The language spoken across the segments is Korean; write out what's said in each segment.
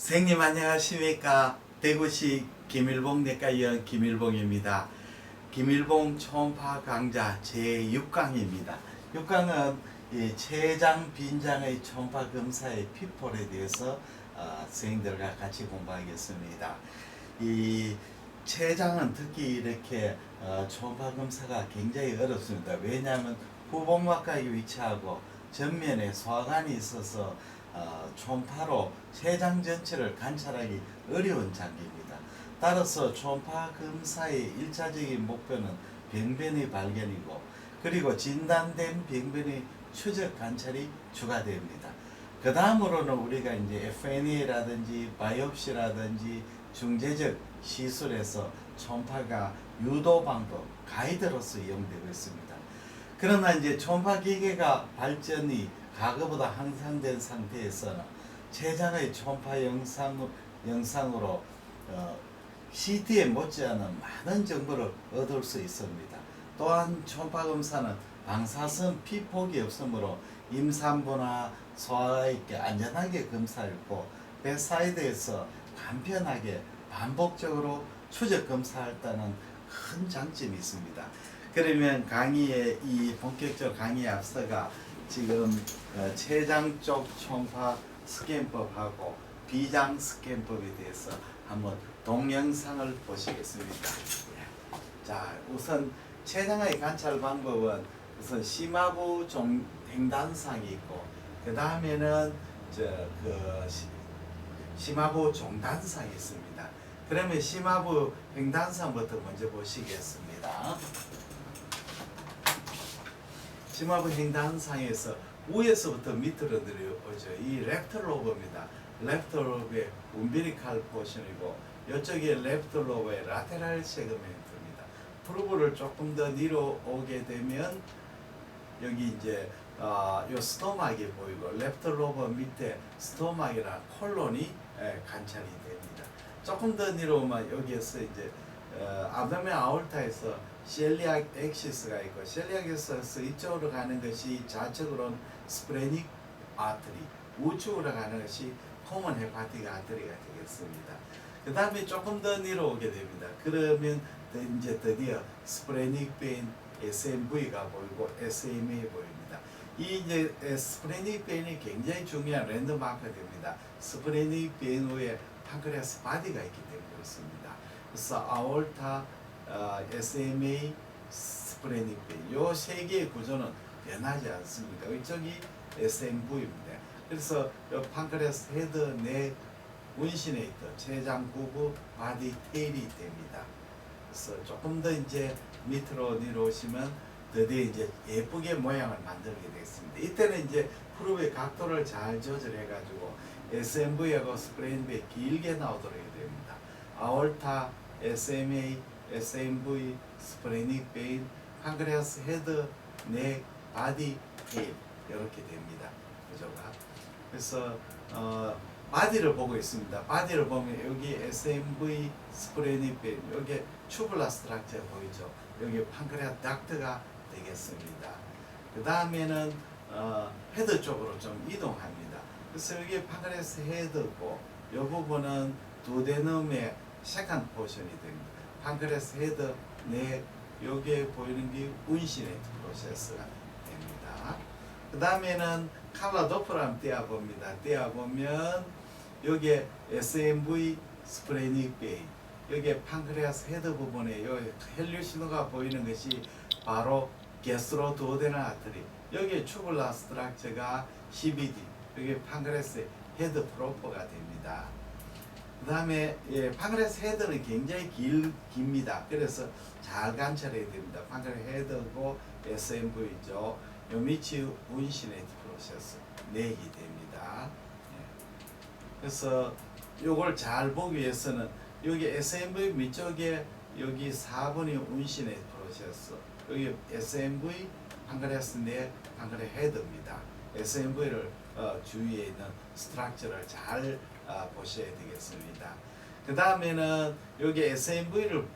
선생님 안녕하십니까. 대구시 김일봉 내과의원 김일봉입니다. 김일봉 초음파 강좌 제6강입니다. 6강은 췌장, 빈장의 초음파 검사의 피폴에 대해서 선생님들과 같이 공부하겠습니다. 이 췌장은 특히 이렇게 초음파 검사가 굉장히 어렵습니다. 왜냐하면 후봉막각에 위치하고 전면에 소화관이 있어서 초음파로 췌장 전체를 관찰하기 어려운 장기입니다. 따라서 초음파 검사의 1차적인 목표는 병변의 발견이고, 그리고 진단된 병변의 추적 관찰이 추가됩니다. 그 다음으로는 우리가 이제 FNA라든지 바이옵시라든지 중재적 시술에서 초음파가 유도 방법, 가이드로서 이용되고 있습니다. 그러나 이제 초음파 기계가 발전이 과거보다 향상된 상태에서는 췌장의 초음파 영상으로 CT에 못지않은 많은 정보를 얻을 수 있습니다. 또한 초음파 검사는 방사선 피폭이 없으므로 임산부나 소아에게 안전하게 검사했고, 배사이드에서 간편하게 반복적으로 추적 검사했다는 큰 장점이 있습니다. 그러면 이 본격적 강의에 앞서가 지금 췌장 쪽 초음파 스캔법하고 비장 스캔법에 대해서 한번 동영상을 보시겠습니다. 자, 우선 췌장의 관찰 방법은 우선 심화부 횡단상이 있고, 그 다음에는 심화부 종단상이 있습니다. 그러면 심화부 횡단상부터 먼저 보시겠습니다. 심화부 횡단상에서 위에서부터 밑으로 내려오죠. 이 레프트 로브입니다. 레프트 로브의 umbilical 포션이고, 이쪽이 레프트 로브의 라테랄 세그멘트입니다. 프로브를 조금 더 내려오게 되면 여기 이제 요 스토막이 보이고, 레프트 로브 밑에 스토막이나 콜론이 관찰이 됩니다. 조금 더 내려오면 여기에서 이제 abdomen 아올타에서 셀리악 엑시스가 있고, 셀리악에서 이쪽으로 가는 것이 좌측으로는 스프레닉 아트리, 우측으로 가는 것이 코먼 헤파틱 아트리가 되겠습니다. 그 다음에 조금 더 내려오게 됩니다. 그러면 이제 드디어 스프레닉 베인 SMV가 보이고 SMA 보입니다. 이 이제 스프레닉 베인이 굉장히 중요한 랜드마크 됩니다. 스프레닉 베인 후에 판크레아스 바디가 있기 때문에 그렇습니다. 그래서 아올타, SMA, 스프레닉 베인, 요 세 개의 구조는 변하지 않습니다. 이쪽이 SMV입니다. 그래서 요 판크레아스 헤드, 넥, 운시네이터, 췌장 구부, 바디, 테일이 됩니다. 그래서 조금 더 이제 밑으로 내려오시면 드디어 이제 예쁘게 모양을 만들게 되겠습니다. 이때는 이제 프로브의 각도를 잘 조절해 가지고 SMV하고 스프레닉 베인 길게 나오도록 해야 됩니다. 아올타, SMA, SMV, 스프레닉 베인, 판크레아스 헤드, 넥, 바디, 테일 이렇게 됩니다. 구조가. 그래서 바디를 보고 있습니다. 바디를 보면 여기 SMV, 스프레닉 베인, 여기 튜블라 스트럭처 보이죠? 여기 판크레아스 닥트가 되겠습니다. 그 다음에는 헤드 쪽으로 좀 이동합니다. 그래서 여기 판크레아스 헤드고, 이 부분은 두오데넘의 세컨드 포션이 됩니다. 판크레아스 헤드, 넥, 여기에 보이는 게 운시네이트 프로세스가 됩니다. 그 다음에는 칼라 도플러 한번 떼어봅니다. 떼어보면 여기에 SMV, 스프레닉 베인, 여기에 판크레아스 헤드 부분에 요 헬류 신호가 보이는 것이 바로 게스트로 두오데널 아트리, 여기에 튜블라 스트럭처가 CBD, 여기 판크레아스 헤드 프로퍼가 됩니다. 그 다음에 판크레아스 헤드는 굉장히 깁니다. 그래서 잘 관찰해야 됩니다. 판크레아스 헤드고 SMV죠. 요 밑이 운시네이트 프로세스 넥이 됩니다. 그래서 요걸 잘 보기 위해서는 여기 SMV 밑쪽에 여기 4번이 운시네이트 프로세스, 여기 SMV, 판크레아스 넥, 판크레아스 헤드입니다. SMV를 주위에 있는 스트럭처를 잘 보셔야 되겠습니다. 그 다음에는 여기 SMV를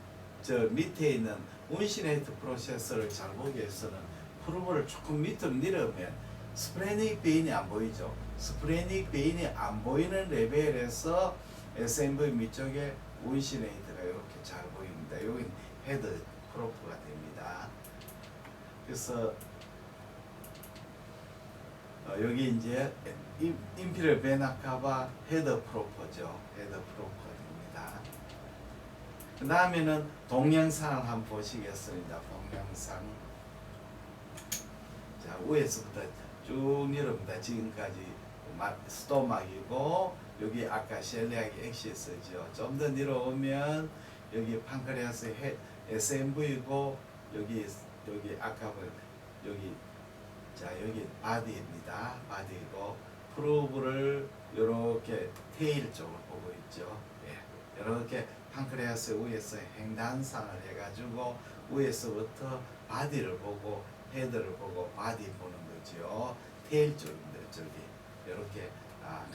밑에 있는 운시네이트 프로세스를 잘 보기 위해서는 프로브를 조금 밑으로 내려오면 스프레닉 베인이 안 보이죠. 스프레닉 베인이 안 보이는 레벨에서 SMV 밑쪽에 운시네이트가 이렇게 잘 보입니다. 여기 헤드 프로프가 됩니다. 그래서 여기 이제 인피럴 베나카바 헤드 프로퍼죠. 헤드 프로퍼가 됩니다. 그 다음에는 동영상을 한번 보시겠습니다. 동영상. 자, 위에서부터 쭉 내려옵니다. 지금까지 스토막이고 여기 아까 셀리악 엑시스죠. 좀 더 내려오면 여기 판크레아스 SMV고 여기 아까 여기 자 여기 바디입니다. 바디고 프로브를 이렇게 테일 쪽을 보고 있죠. 예. 이렇게 판크레아스 위에서 횡단상을 해가지고 위에서부터 바디를 보고 헤드를 보고 바디 보는 거죠. 테일 쪽입니다. 저기 이렇게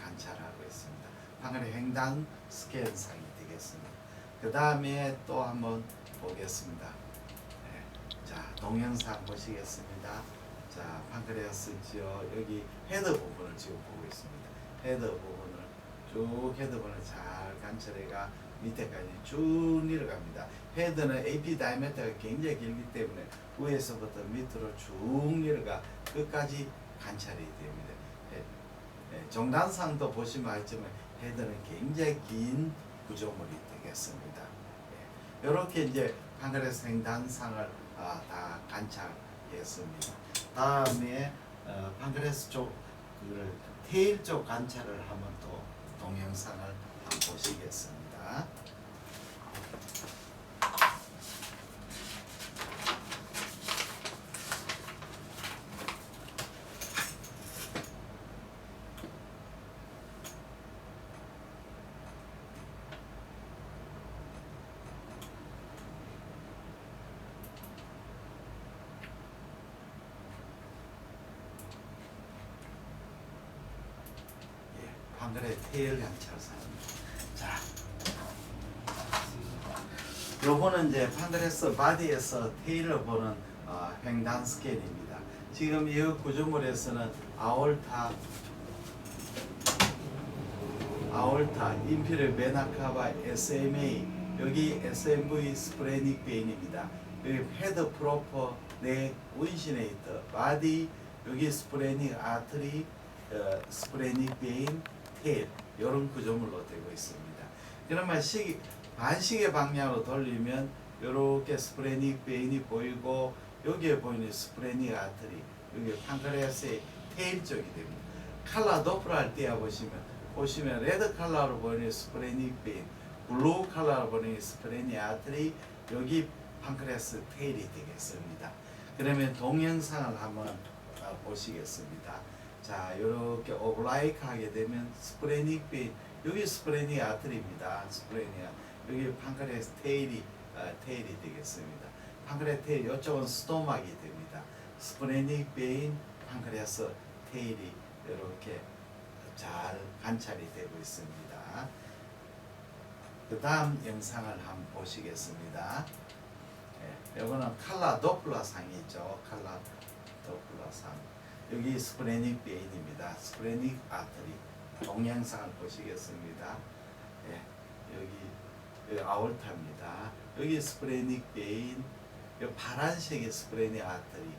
관찰하고 있습니다. 방금 횡단 스캔상이 되겠습니다. 그 다음에 또 한번 보겠습니다. 네. 자 동영상 보시겠습니다. 자 판크레아스죠. 여기 헤드 부분을 지금 보고 있습니다. 헤드 부분을 쭉 헤드 부분을 잘 관찰해가 밑에까지 쭉 내려갑니다. 헤드는 AP 다이아미터가 굉장히 길기 때문에 위에서부터 밑으로 쭉 내려가 끝까지 관찰이 됩니다. 정단상도 보시면 알지만 헤드는 굉장히 긴 구조물이 되겠습니다. 이렇게 이제 판크레아스 횡단상을 다 관찰했습니다. 다음에 판크레아스 쪽 테일 쪽 관찰을 한번 또 동영상을 한번 보시겠습니다. 판크레 테일 관찰사입니다. 자, 요거는 이제 판크레스 바디에서 테일을 보는 횡단 스캔입니다. 지금 이 구조물에서는 아올타, 인피럴 베나카바 SMA, 여기 SMV 스프레닉 베인입니다. 여기 헤드 프로퍼, 넥, 운시네이터, 바디, 여기 스프레닉 아트리, 스프레닉 베인, 테일 이런 구조물로 되고 있습니다. 그러면 반시계 방향으로 돌리면 이렇게 스프레닉 베인이 보이고 여기에 보이는 스프레닉 아트리 여기 판크레아스의 테일 쪽이 됩니다. 칼라 도플러 할 때 보시면 레드 칼라로 보이는 스프레닉 베인, 블루 칼라로 보이는 스프레닉 아트리 여기 판크레아스 테일이 되겠습니다. 그러면 동영상을 한번 보시겠습니다. 자, 이렇게 오블라이크 하게 되면 스프레닉 베인, 여기 스프레닉 아트리입니다. 스프레닉 여기 판크레아스 테일이 되겠습니다. 판크레아스 테일 이쪽은 스토막이 됩니다. 스프레닉 베인, 판크레아스 테일이 이렇게 잘 관찰이 되고 있습니다. 그 다음 영상을 한번 보시겠습니다. 네, 이거는 칼라 도플러 상이죠. 칼라 도플러 상. 여기 스프레닉 베인입니다. 스프레닉 아트리 동영상을 보시겠습니다. 예, 여기 아올타입니다. 여기 스프레닉 베인, 여기 파란색의 스프레닉 아트리,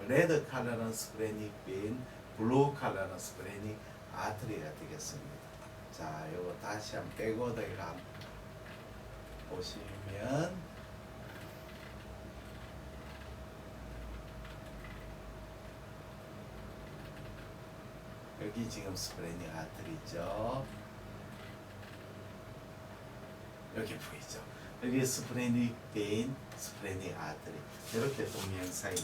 레드 컬러는 스프레닉 베인, 블루 컬러는 스프레닉 아트리가 되겠습니다. 자, 요거 다시 한번 백오더를 한번 보시면 여기 지금 스프레닉 아트리죠. 여기 보이죠. 여기 스프레닉 베인, 스프레닉 아트리 이렇게 동영상이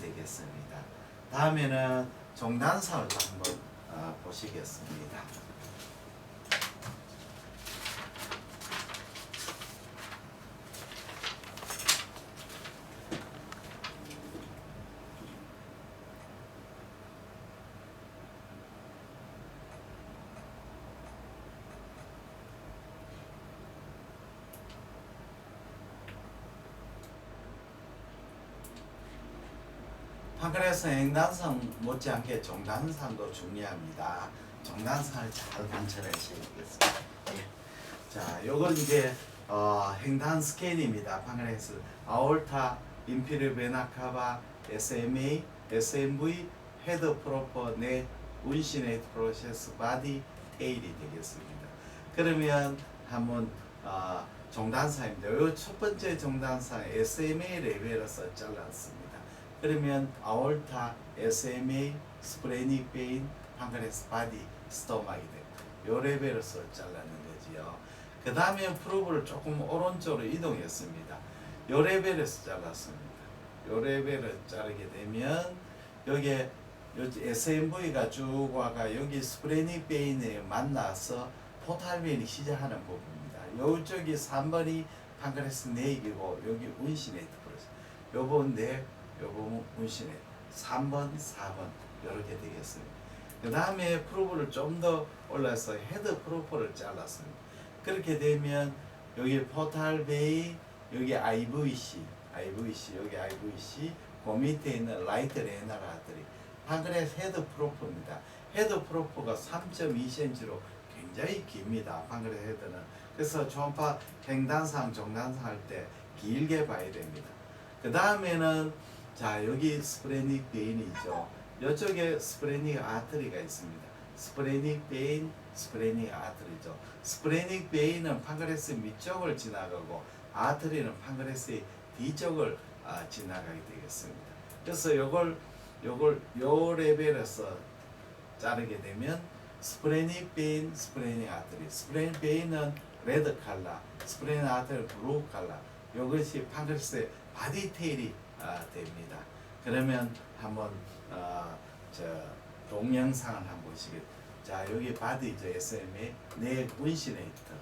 되겠습니다. 다음에는 종단상을 한번 보시겠습니다. 판크레스 행단상 못지않게 종단상도 중요합니다. 종단상을 잘 관찰하셔야 되겠습니다. 예. 자, 요건 이제 행단 스캔입니다. 판크레스 아올타, 인피리어 베나 카바, SMA, SMV, 헤드 프로퍼, 넷, 운시네이트 프로세스, 바디, 테일이 되겠습니다. 그러면 한번 종단사입니다. 요 첫 번째 종단사 SMA 레벨에서 잘랐습니다. 그러면 아올타, SMA, 스프레닉 베인, 판크레스, 바디, 스토막이 됩니다. 요 레벨에서 잘라는 거지요. 그 다음에 프로브를 조금 오른쪽으로 이동했습니다. 요 레벨에서 잘랐습니다. 요 레벨을 자르게 되면 여기에 SMV가 쭉 와가 여기 스프레닉 베인에 만나서 포탈 베인이 시작하는 부분입니다. 요쪽이 3번이 판크레스 네이기고 여기 운시네이트 프로세스. 요 부분 네, 요 부분 운시네이트. 3번, 4번 이렇게 되겠습니다. 그 다음에 프로브를 좀 더 올라서 헤드 프로퍼를 잘랐습니다. 그렇게 되면 여기 포탈 베인, 여기 IVC, 여기 IVC, 그 밑에 있는 라이트 레나라 아들이 판크레스 헤드 프로퍼입니다. 헤드 프로퍼가 3.2cm로 굉장히 깁니다. 판크레스 헤드는. 그래서 초음파 횡단상, 종단상 할 때 길게 봐야 됩니다. 그 다음에는 자 여기 스프레닉 베인이죠. 이쪽에 스프레닉 아트리가 있습니다. 스프레닉 베인, 스프레닉 아트리죠. 스프레닉 베인은 판크레스 밑쪽을 지나가고 아트리는 판크레스의 뒤쪽을 지나가게 되겠습니다. 그래서 요 레벨에서 자르게 되면 스프레닉 베인, 스프레닉 아트리. 스프레닉 베인은 레드 컬러, 스프레닉 아트리는 블루 컬러. 이것이 판크레스의 바디 테일이 됩니다. 그러면 한번 동영상을 한번 보시겠습니다. 자 여기 바디죠. SM의 넥 운시네이터.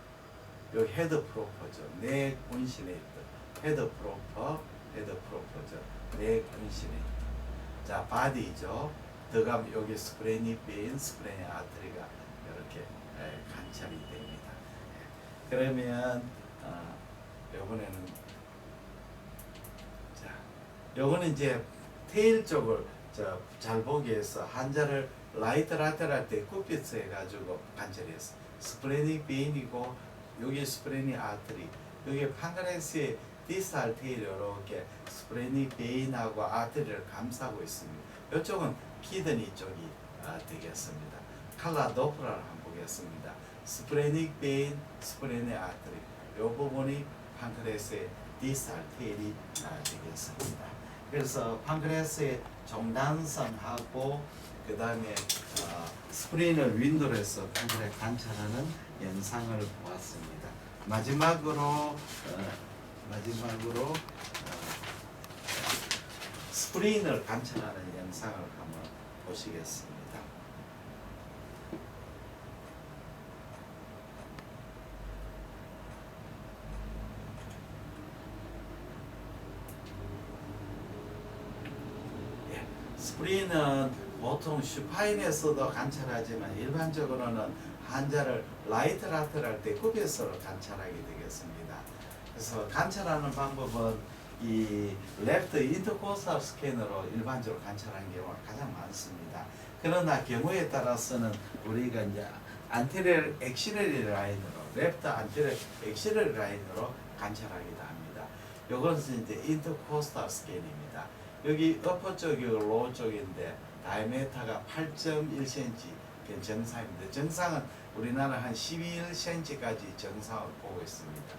여기 헤드 프로퍼죠. 넥 운시네이터. 헤드 프로퍼죠. 넥 운시네이터. 자 바디죠. 들어가면 여기 스프레닉 베인, 스프레닉 아트리가 이렇게 관찰이 됩니다. 그러면 요번에는 요거는 이제 테일 쪽을 잘 보기 위해서 한자를 라이트 라테랄 때 굽혀서 해가지고 관찰했어. 스프레닉 베인이고 여기 스프레닉 아트리, 여기 판크레스의 디스탈 테일이 이렇게 스프레닉 베인하고 아트리를 감싸고 있습니다. 이쪽은 키드니 쪽이 되겠습니다. 칼라 도플러를 한번 보겠습니다. 스프레닉 베인, 스프레닉 아트리, 이 부분이 판크레스의 디스탈 테일이 되겠습니다. 그래서 판크레스의 종단선하고 그 다음에 스프린을 윈도로 해서 판크레스 관찰하는 영상을 보았습니다. 마지막으로 스프린을 관찰하는 영상을 한번 보시겠습니다. 스프린은 보통 슈파인에서도 관찰하지만 일반적으로는 한자를 라이트 라테랄 때 굽혀서 관찰하게 되겠습니다. 그래서 관찰하는 방법은 이 랩트 인터코스탈 스캐너로 일반적으로 관찰하는 경우가 가장 많습니다. 그러나 경우에 따라서는 우리가 이제 안테리어 엑시러리 라인으로 랩트 안테리어 엑시러리 라인으로 관찰하기도 합니다. 이것은 이제 인터코스탈 스캔입니다. 여기 어퍼 쪽이 로우 쪽인데 다이메타가 8.1cm 정상입니다. 정상은 우리나라 한 11cm까지 정상을 보고 있습니다.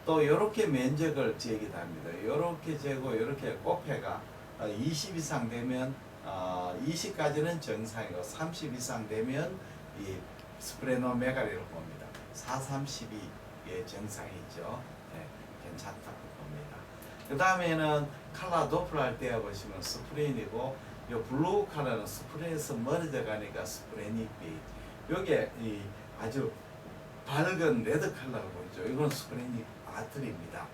또 이렇게 면적을 재기도 합니다. 이렇게 재고 이렇게 곱해가 20 이상 되면 20까지는 정상이고 30 이상 되면 이 스프레노메갈리를 봅니다. 432의 정상이죠. 네, 괜찮다고 봅니다. 그 다음에는 칼라 도플러 할 때 보시면 스프레인이고 이 블루 컬러는 스프레인에서 멀어져 가니까 스프레닉 베인. 요게 이 아주 밝은 레드 컬러를 보이죠. 이건 스프레닉 아트리입니다.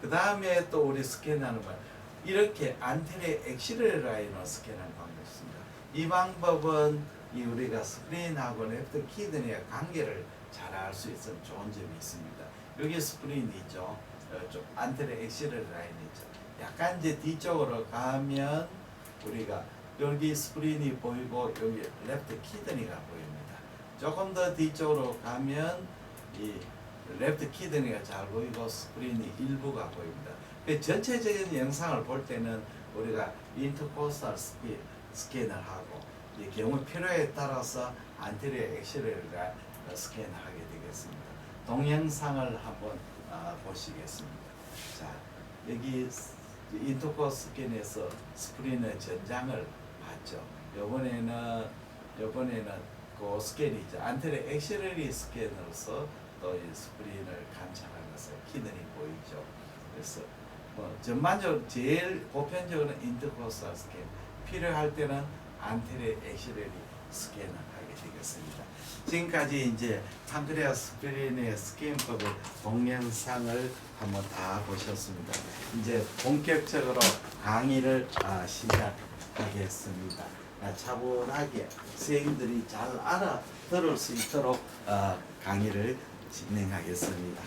그 다음에 또 우리 스캔하는 건 이렇게 안테리어 엑시러리 라인으로 스캔하는 방법이 있습니다. 이 방법은 우리가 스프레인하고 랩트 키드니의 관계를 잘 알 수 있는 좋은 점이 있습니다. 여기 스프레인이 있죠. 안테리어 엑시러리 라인이 있죠. 약간 이제 뒤쪽으로 가면 우리가 여기 스프린이 보이고 여기 레프트 키드니가 보입니다. 조금 더 뒤쪽으로 가면 이 레프트 키드니가 잘 보이고 스프린이 일부가 보입니다. 전체적인 영상을 볼 때는 우리가 인터코스탈 스캔을 하고 이 경우 필요에 따라서 안테리어 엑셀레를 스캔하게 되겠습니다. 동영상을 한번 보시겠습니다. 자, 여기 인터코 스캔에서 스프린의 전장을 봤죠. 이번에는 그 스캔이죠. 안테리어 엑셀레리 스캔으로서 또 이 스프린을 감찰하는 것을 키드니 보이죠. 그래서 전반적으로 제일 보편적으로는 인터코스탈 스캔, 필요할 때는 안테리어 엑셀레리 스캔을 하게 되겠습니다. 지금까지 이제 판크레아스 스프린의 스캔법의 동영상을 한번 다 보셨습니다. 이제 본격적으로 강의를 시작하겠습니다. 차분하게 선생님들이 잘 알아들을 수 있도록 강의를 진행하겠습니다.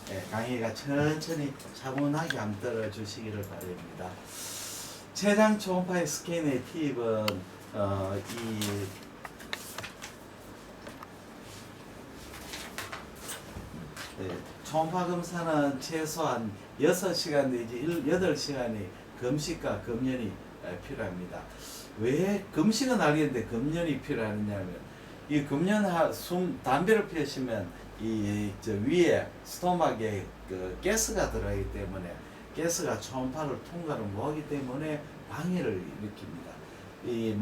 네, 강의가 천천히 차분하게 한번 들어주시기를 바랍니다. 췌장 초음파의 스캔의 팁은 초음파 검사는 최소한 6시간 내지 8시간의 금식과 금연이 필요합니다. 왜 금식은 알겠는데 금연이 필요하냐면 이 금연 담배를 피우시면 이 위에 스토막에 그 가스가 들어가기 때문에 가스가 초음파를 통과를 못하기 때문에 방해를 일으킵니다. 이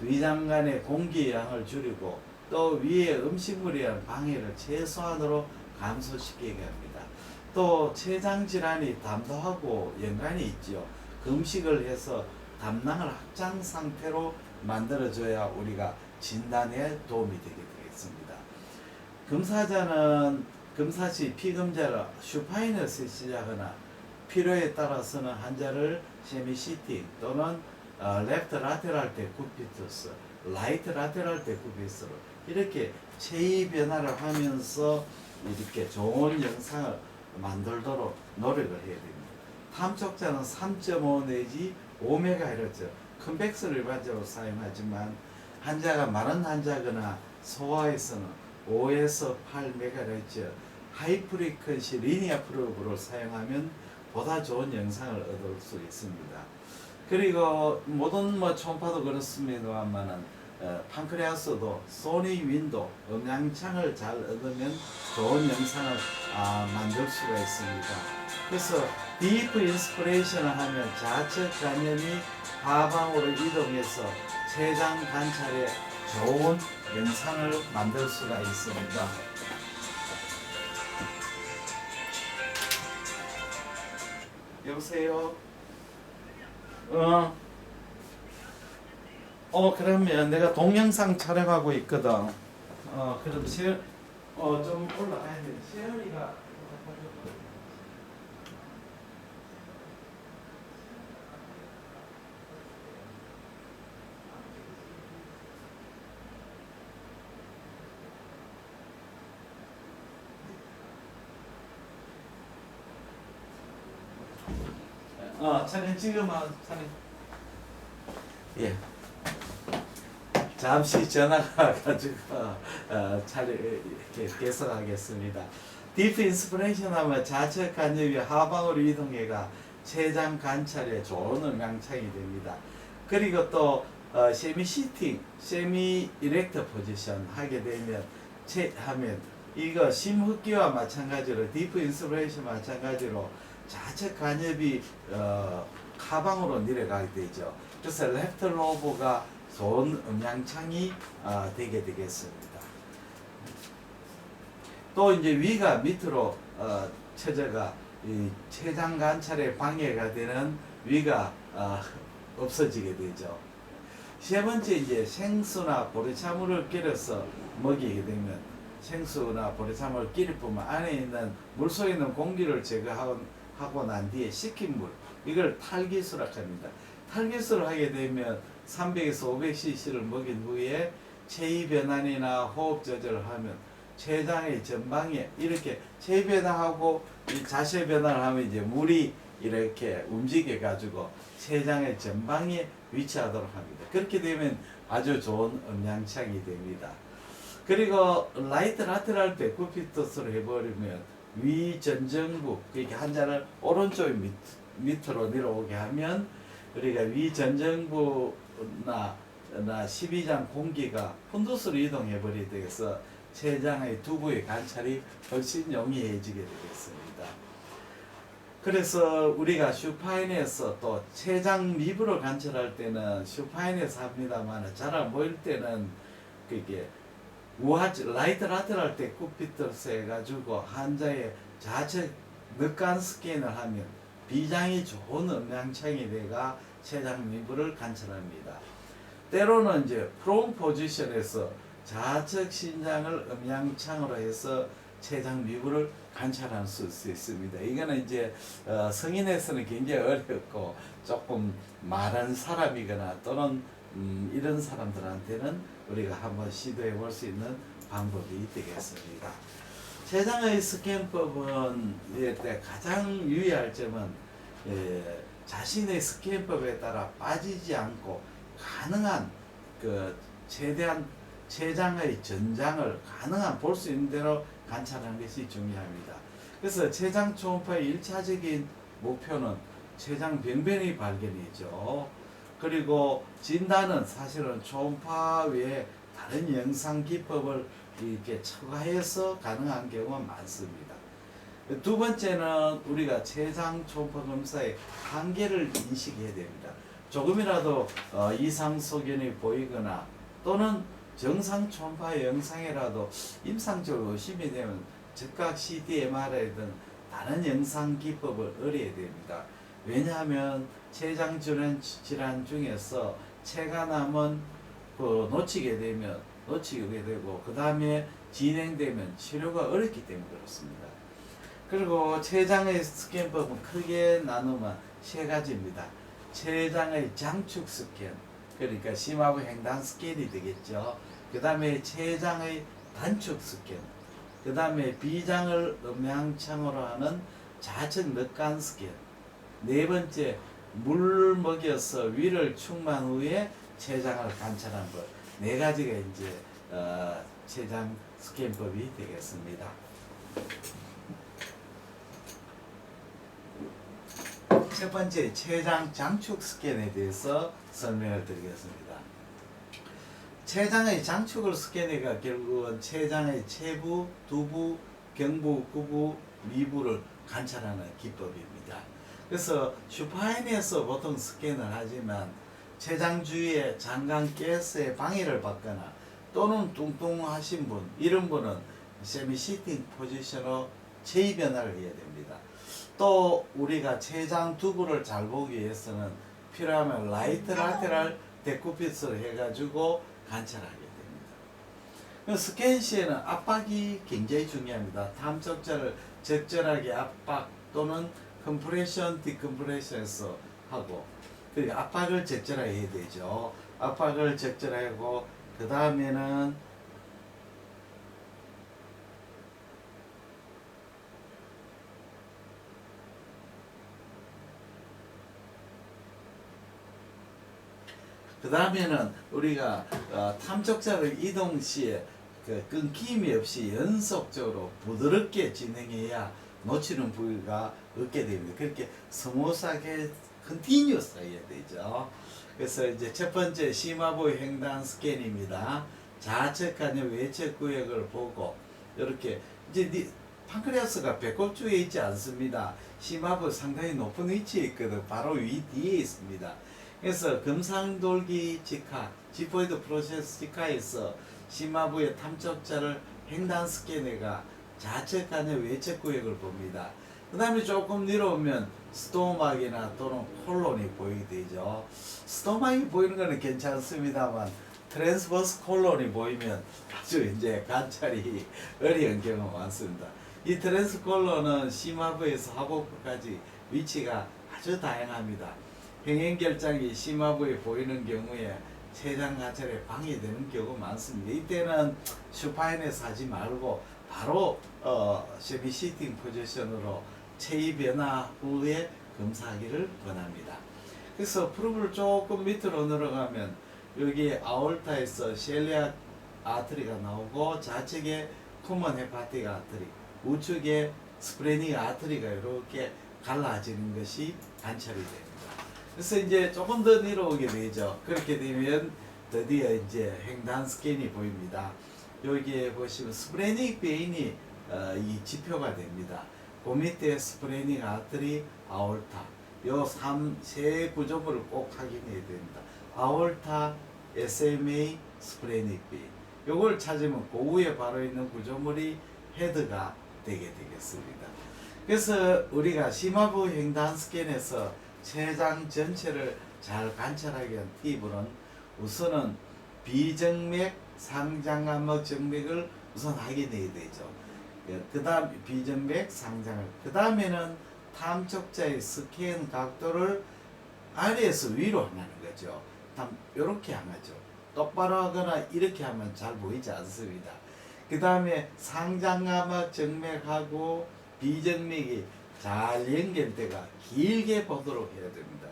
위장 간의 공기의 양을 줄이고 또 위에 음식물에 의한 방해를 최소한으로 감소시키게 합니다. 또 췌장 질환이 담도하고 연관이 있죠. 금식을 해서 담낭을 확장 상태로 만들어줘야 우리가 진단에 도움이 되게 되겠습니다. 검사자는 검사 시 피검자를 슈파인에서 시작하거나 필요에 따라서는 환자를 세미시팅 또는 레프트 라테랄 때 쿠피투스, 라이트 라테랄 때 쿠피스로 이렇게 체위 변화를 하면서 이렇게 좋은 영상을 만들도록 노력을 해야 됩니다. 탐촉자는 3.5 내지 5MHz 컨벡스를 일반적으로 사용하지만 많은 환자거나 소아에서는 5에서 8MHz 하이프리퀀시 리니어 프로브를 사용하면 보다 좋은 영상을 얻을 수 있습니다. 그리고 모든 초음파도 그렇습니다만은 판크레아스도 소니 윈도 음향창을 잘 얻으면 좋은 영상을 만들 수가 있습니다. 그래서 디프 인스피레이션을 하면 좌측 간염이 하방으로 이동해서 췌장 관찰에 좋은 영상을 만들 수가 있습니다. 여보세요? 그러면 내가 동영상 촬영하고 있거든. 그럼 좀 올라가야 돼. 세연이가 촬영 지금 촬영. 예. 잠시 전화가 가지고 촬영 계속하겠습니다. 딥 인스피레이션 하면 좌측 간접이 하방으로 이동해가 췌장 관찰에 좋은 음향창이 됩니다. 그리고 또 세미 시팅, 세미 이렉트 포지션 하게 되면 하면 이거 심흡기와 마찬가지로 딥 인스피레이션 마찬가지로 좌측 간접이 하방으로 내려가게 되죠. 그래서 레프트 로브가 좋은 음향창이 되게 되겠습니다. 또 이제 위가 밑으로 체제가 이 췌장 관찰에 방해가 되는 위가 없어지게 되죠. 세 번째 이제 생수나 보리차물을 끓여서 먹이게 되면 생수나 보리차물을 끓일 뿐만 안에 있는 물 속에 있는 공기를 제거하고 난 뒤에 식힌 물 이걸 탈기수라고 합니다. 탈기수를 하게 되면 300에서 500cc를 먹인 후에 체위 변환이나 호흡 조절을 하면 췌장의 전방에 이렇게 체 변화하고 이 자세 변화를 하면 이제 물이 이렇게 움직여 가지고 췌장의 전방에 위치하도록 합니다. 그렇게 되면 아주 좋은 음양창이 됩니다. 그리고 라이트 라테랄 데쿠피터스로 해버리면 위전정부, 그러니까 한자를 오른쪽 밑으로 내려오게 하면 우리가 위전정부나 12장 공기가 푼두스로 이동해 버리게 되어서 췌장의 두부의 관찰이 훨씬 용이해지게 되겠습니다. 그래서 우리가 슈파인에서 또 췌장 미부를 관찰할 때는 슈파인에서 합니다만 잘 안 보일 때는 그게 라이트 라테랄 데쿠피터스 해가지고 환자의 좌측 늑간 스캔을 하면 비장이 좋은 음양창이 돼가 췌장 미부를 관찰합니다. 때로는 이제 프롬 포지션에서 좌측 신장을 음양창으로 해서 췌장 미부를 관찰할 수 있습니다. 이거는 이제 성인에서는 굉장히 어렵고 조금 마른 사람이거나 또는 이런 사람들한테는 우리가 한번 시도해 볼 수 있는 방법이 되겠습니다. 췌장의 스캔법은 가장 유의할 점은 자신의 스캔법에 따라 빠지지 않고 가능한 최대한 췌장의 전장을 가능한 볼 수 있는 대로 관찰하는 것이 중요합니다. 그래서 췌장 초음파의 1차적인 목표는 췌장 병변의 발견이죠. 그리고 진단은 사실은 초음파 외에 다른 영상 기법을 이렇게 첨가해서 가능한 경우가 많습니다. 두 번째는 우리가 췌장 초음파 검사의 한계를 인식해야 됩니다. 조금이라도 이상 소견이 보이거나 또는 정상 초음파 영상이라도 임상적으로 의심이 되면 즉각 CT, MRI든 다른 영상 기법을 의뢰해야 됩니다. 왜냐하면 췌장 질환 중에서 체가 남은 놓치게 되면 놓치게 되고 그 다음에 진행되면 치료가 어렵기 때문에 그렇습니다. 그리고 췌장의 스캔법은 크게 나누면 세 가지입니다. 췌장의 장축 스캔, 그러니까 심화부 횡단 스캔이 되겠죠. 그 다음에 췌장의 단축 스캔, 그 다음에 비장을 음양창으로 하는 좌측 늑간 스캔, 네 번째 물 먹여서 위를 충만 후에 췌장을 관찰한 것, 네 가지가 이제 췌장 스캔법이 되겠습니다. 첫 번째 췌장 장축 스캔에 대해서 설명을 드리겠습니다. 췌장의 장축을 스캔해가 결국은 췌장의 체부, 두부, 경부, 구부, 미부를 관찰하는 기법입니다. 그래서 슈파인에서 보통 스캔을 하지만 췌장 주위에 장관 가스에 방해를 받거나 또는 뚱뚱하신 분, 이런 분은 세미 시팅 포지션으로 체위 변화를 해야 됩니다. 또 우리가 췌장 두부를 잘 보기 위해서는 필요하면 라이트 라테랄 데쿠피스를 해가지고 관찰하게 됩니다. 스캔 시에는 압박이 굉장히 중요합니다. 탐적자를 적절하게 압박 또는 컴프레션, 디컴프레션에서 하고, 그러니까 압박을 적절하게 해야 되죠. 압박을 적절하게 하고, 그 다음에는 우리가 탐적자를 이동 시에 끊김이 없이 연속적으로 부드럽게 진행해야 놓치는 부위가 없게 됩니다. 그렇게 스무스하게 컨티뉴어스 해야 되죠. 그래서 이제 첫 번째 심화부 횡단 스캔입니다. 좌측 간의 외측 구역을 보고 이렇게 이제 판크레아스가 배꼽 쪽에 있지 않습니다. 심화부 상당히 높은 위치에 있거든. 바로 위 뒤에 있습니다. 그래서 금상돌기 직하, 지포이드 프로세스 직하에서 심화부의 탐적자를 횡단 스캔해가 좌측 간의 외측 구역을 봅니다. 그 다음에 조금 내려오면 스토막이나 또는 콜론이 보이게 되죠. 스토막이 보이는 거는 괜찮습니다만 트랜스버스 콜론이 보이면 아주 이제 관찰이 어려운 경우가 많습니다. 이 트랜스 콜론은 심화부에서 하복부까지 위치가 아주 다양합니다. 행행결장이 심화부에 보이는 경우에 췌장 관찰에 방해되는 경우가 많습니다. 이때는 슈파인에서 하지 말고 바로 쉐비 시팅 포지션으로 체위 변화 후에 검사하기를 권합니다. 그래서 프루브를 조금 밑으로 내려가면 여기 아올타에서 셀리악 아트리가 나오고 좌측에 코먼 헤파틱 아트리, 우측에 스프레닉 아트리가 이렇게 갈라지는 것이 관찰이 됩니다. 그래서 이제 조금 더 내려오게 되죠. 그렇게 되면 드디어 이제 횡단 스캔이 보입니다. 여기에 보시면 스프레닉 베인이 이 지표가 됩니다. 그 밑에 스프레닉 아트리, 아올타 요 세 구조물을 꼭 확인해야 됩니다. 아올타, SMA, 스프레닉 베인 요걸 찾으면 그 위에 바로 있는 구조물이 헤드가 되게 되겠습니다. 그래서 우리가 심화부 횡단 스캔에서 췌장 전체를 잘 관찰하기 위한 팁은 우선은 비정맥, 상장암흑 정맥을 우선 확인해야 되죠. 그 다음 비정맥, 상장암, 그 다음에는 탐촉자의 스캔 각도를 아래에서 위로 하는 거죠. 이렇게 하죠. 똑바로 하거나 이렇게 하면 잘 보이지 않습니다. 그 다음에 상장암흑 정맥하고 비정맥이 잘 연결돼가 길게 보도록 해야 됩니다.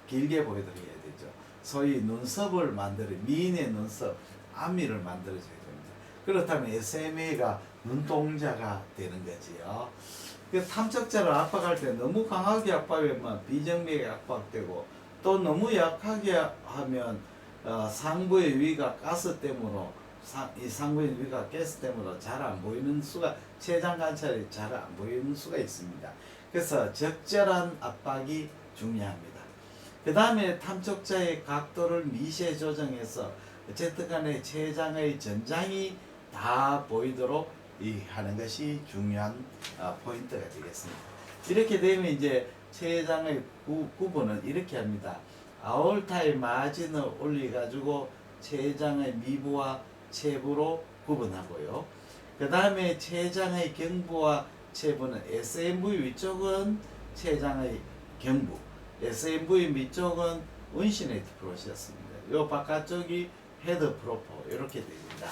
길게 보이도록 해야 되죠. 소위 눈썹을 만들어 미인의 눈썹, 앞니를 만들어줘야 됩니다. 그렇다면 SMA가 눈동자가 되는 거지요. 그 탐척자를 압박할 때 너무 강하게 압박하면 비정맥이 압박되고 또 너무 약하게 하면 상부의 위가 가스 때문에 이 상부의 위가 가스 때문에 잘 안 보이는 수가 췌장 관찰이 잘 안 보이는 수가 있습니다. 그래서 적절한 압박이 중요합니다. 그 다음에 탐촉자의 각도를 미세 조정해서 어쨌든 간에 췌장의 전장이 다 보이도록 하는 것이 중요한 포인트가 되겠습니다. 이렇게 되면 이제 췌장의 구분은 이렇게 합니다. 아올타의 마진을 올려가지고 췌장의 미부와 체부로 구분하고요. 그 다음에 췌장의 경부와 체부는 SMV 위쪽은 췌장의 경부, SMV 밑쪽은 운시네이트 프로세스입니다. 요 바깥쪽이 헤드 프로포 이렇게 됩니다.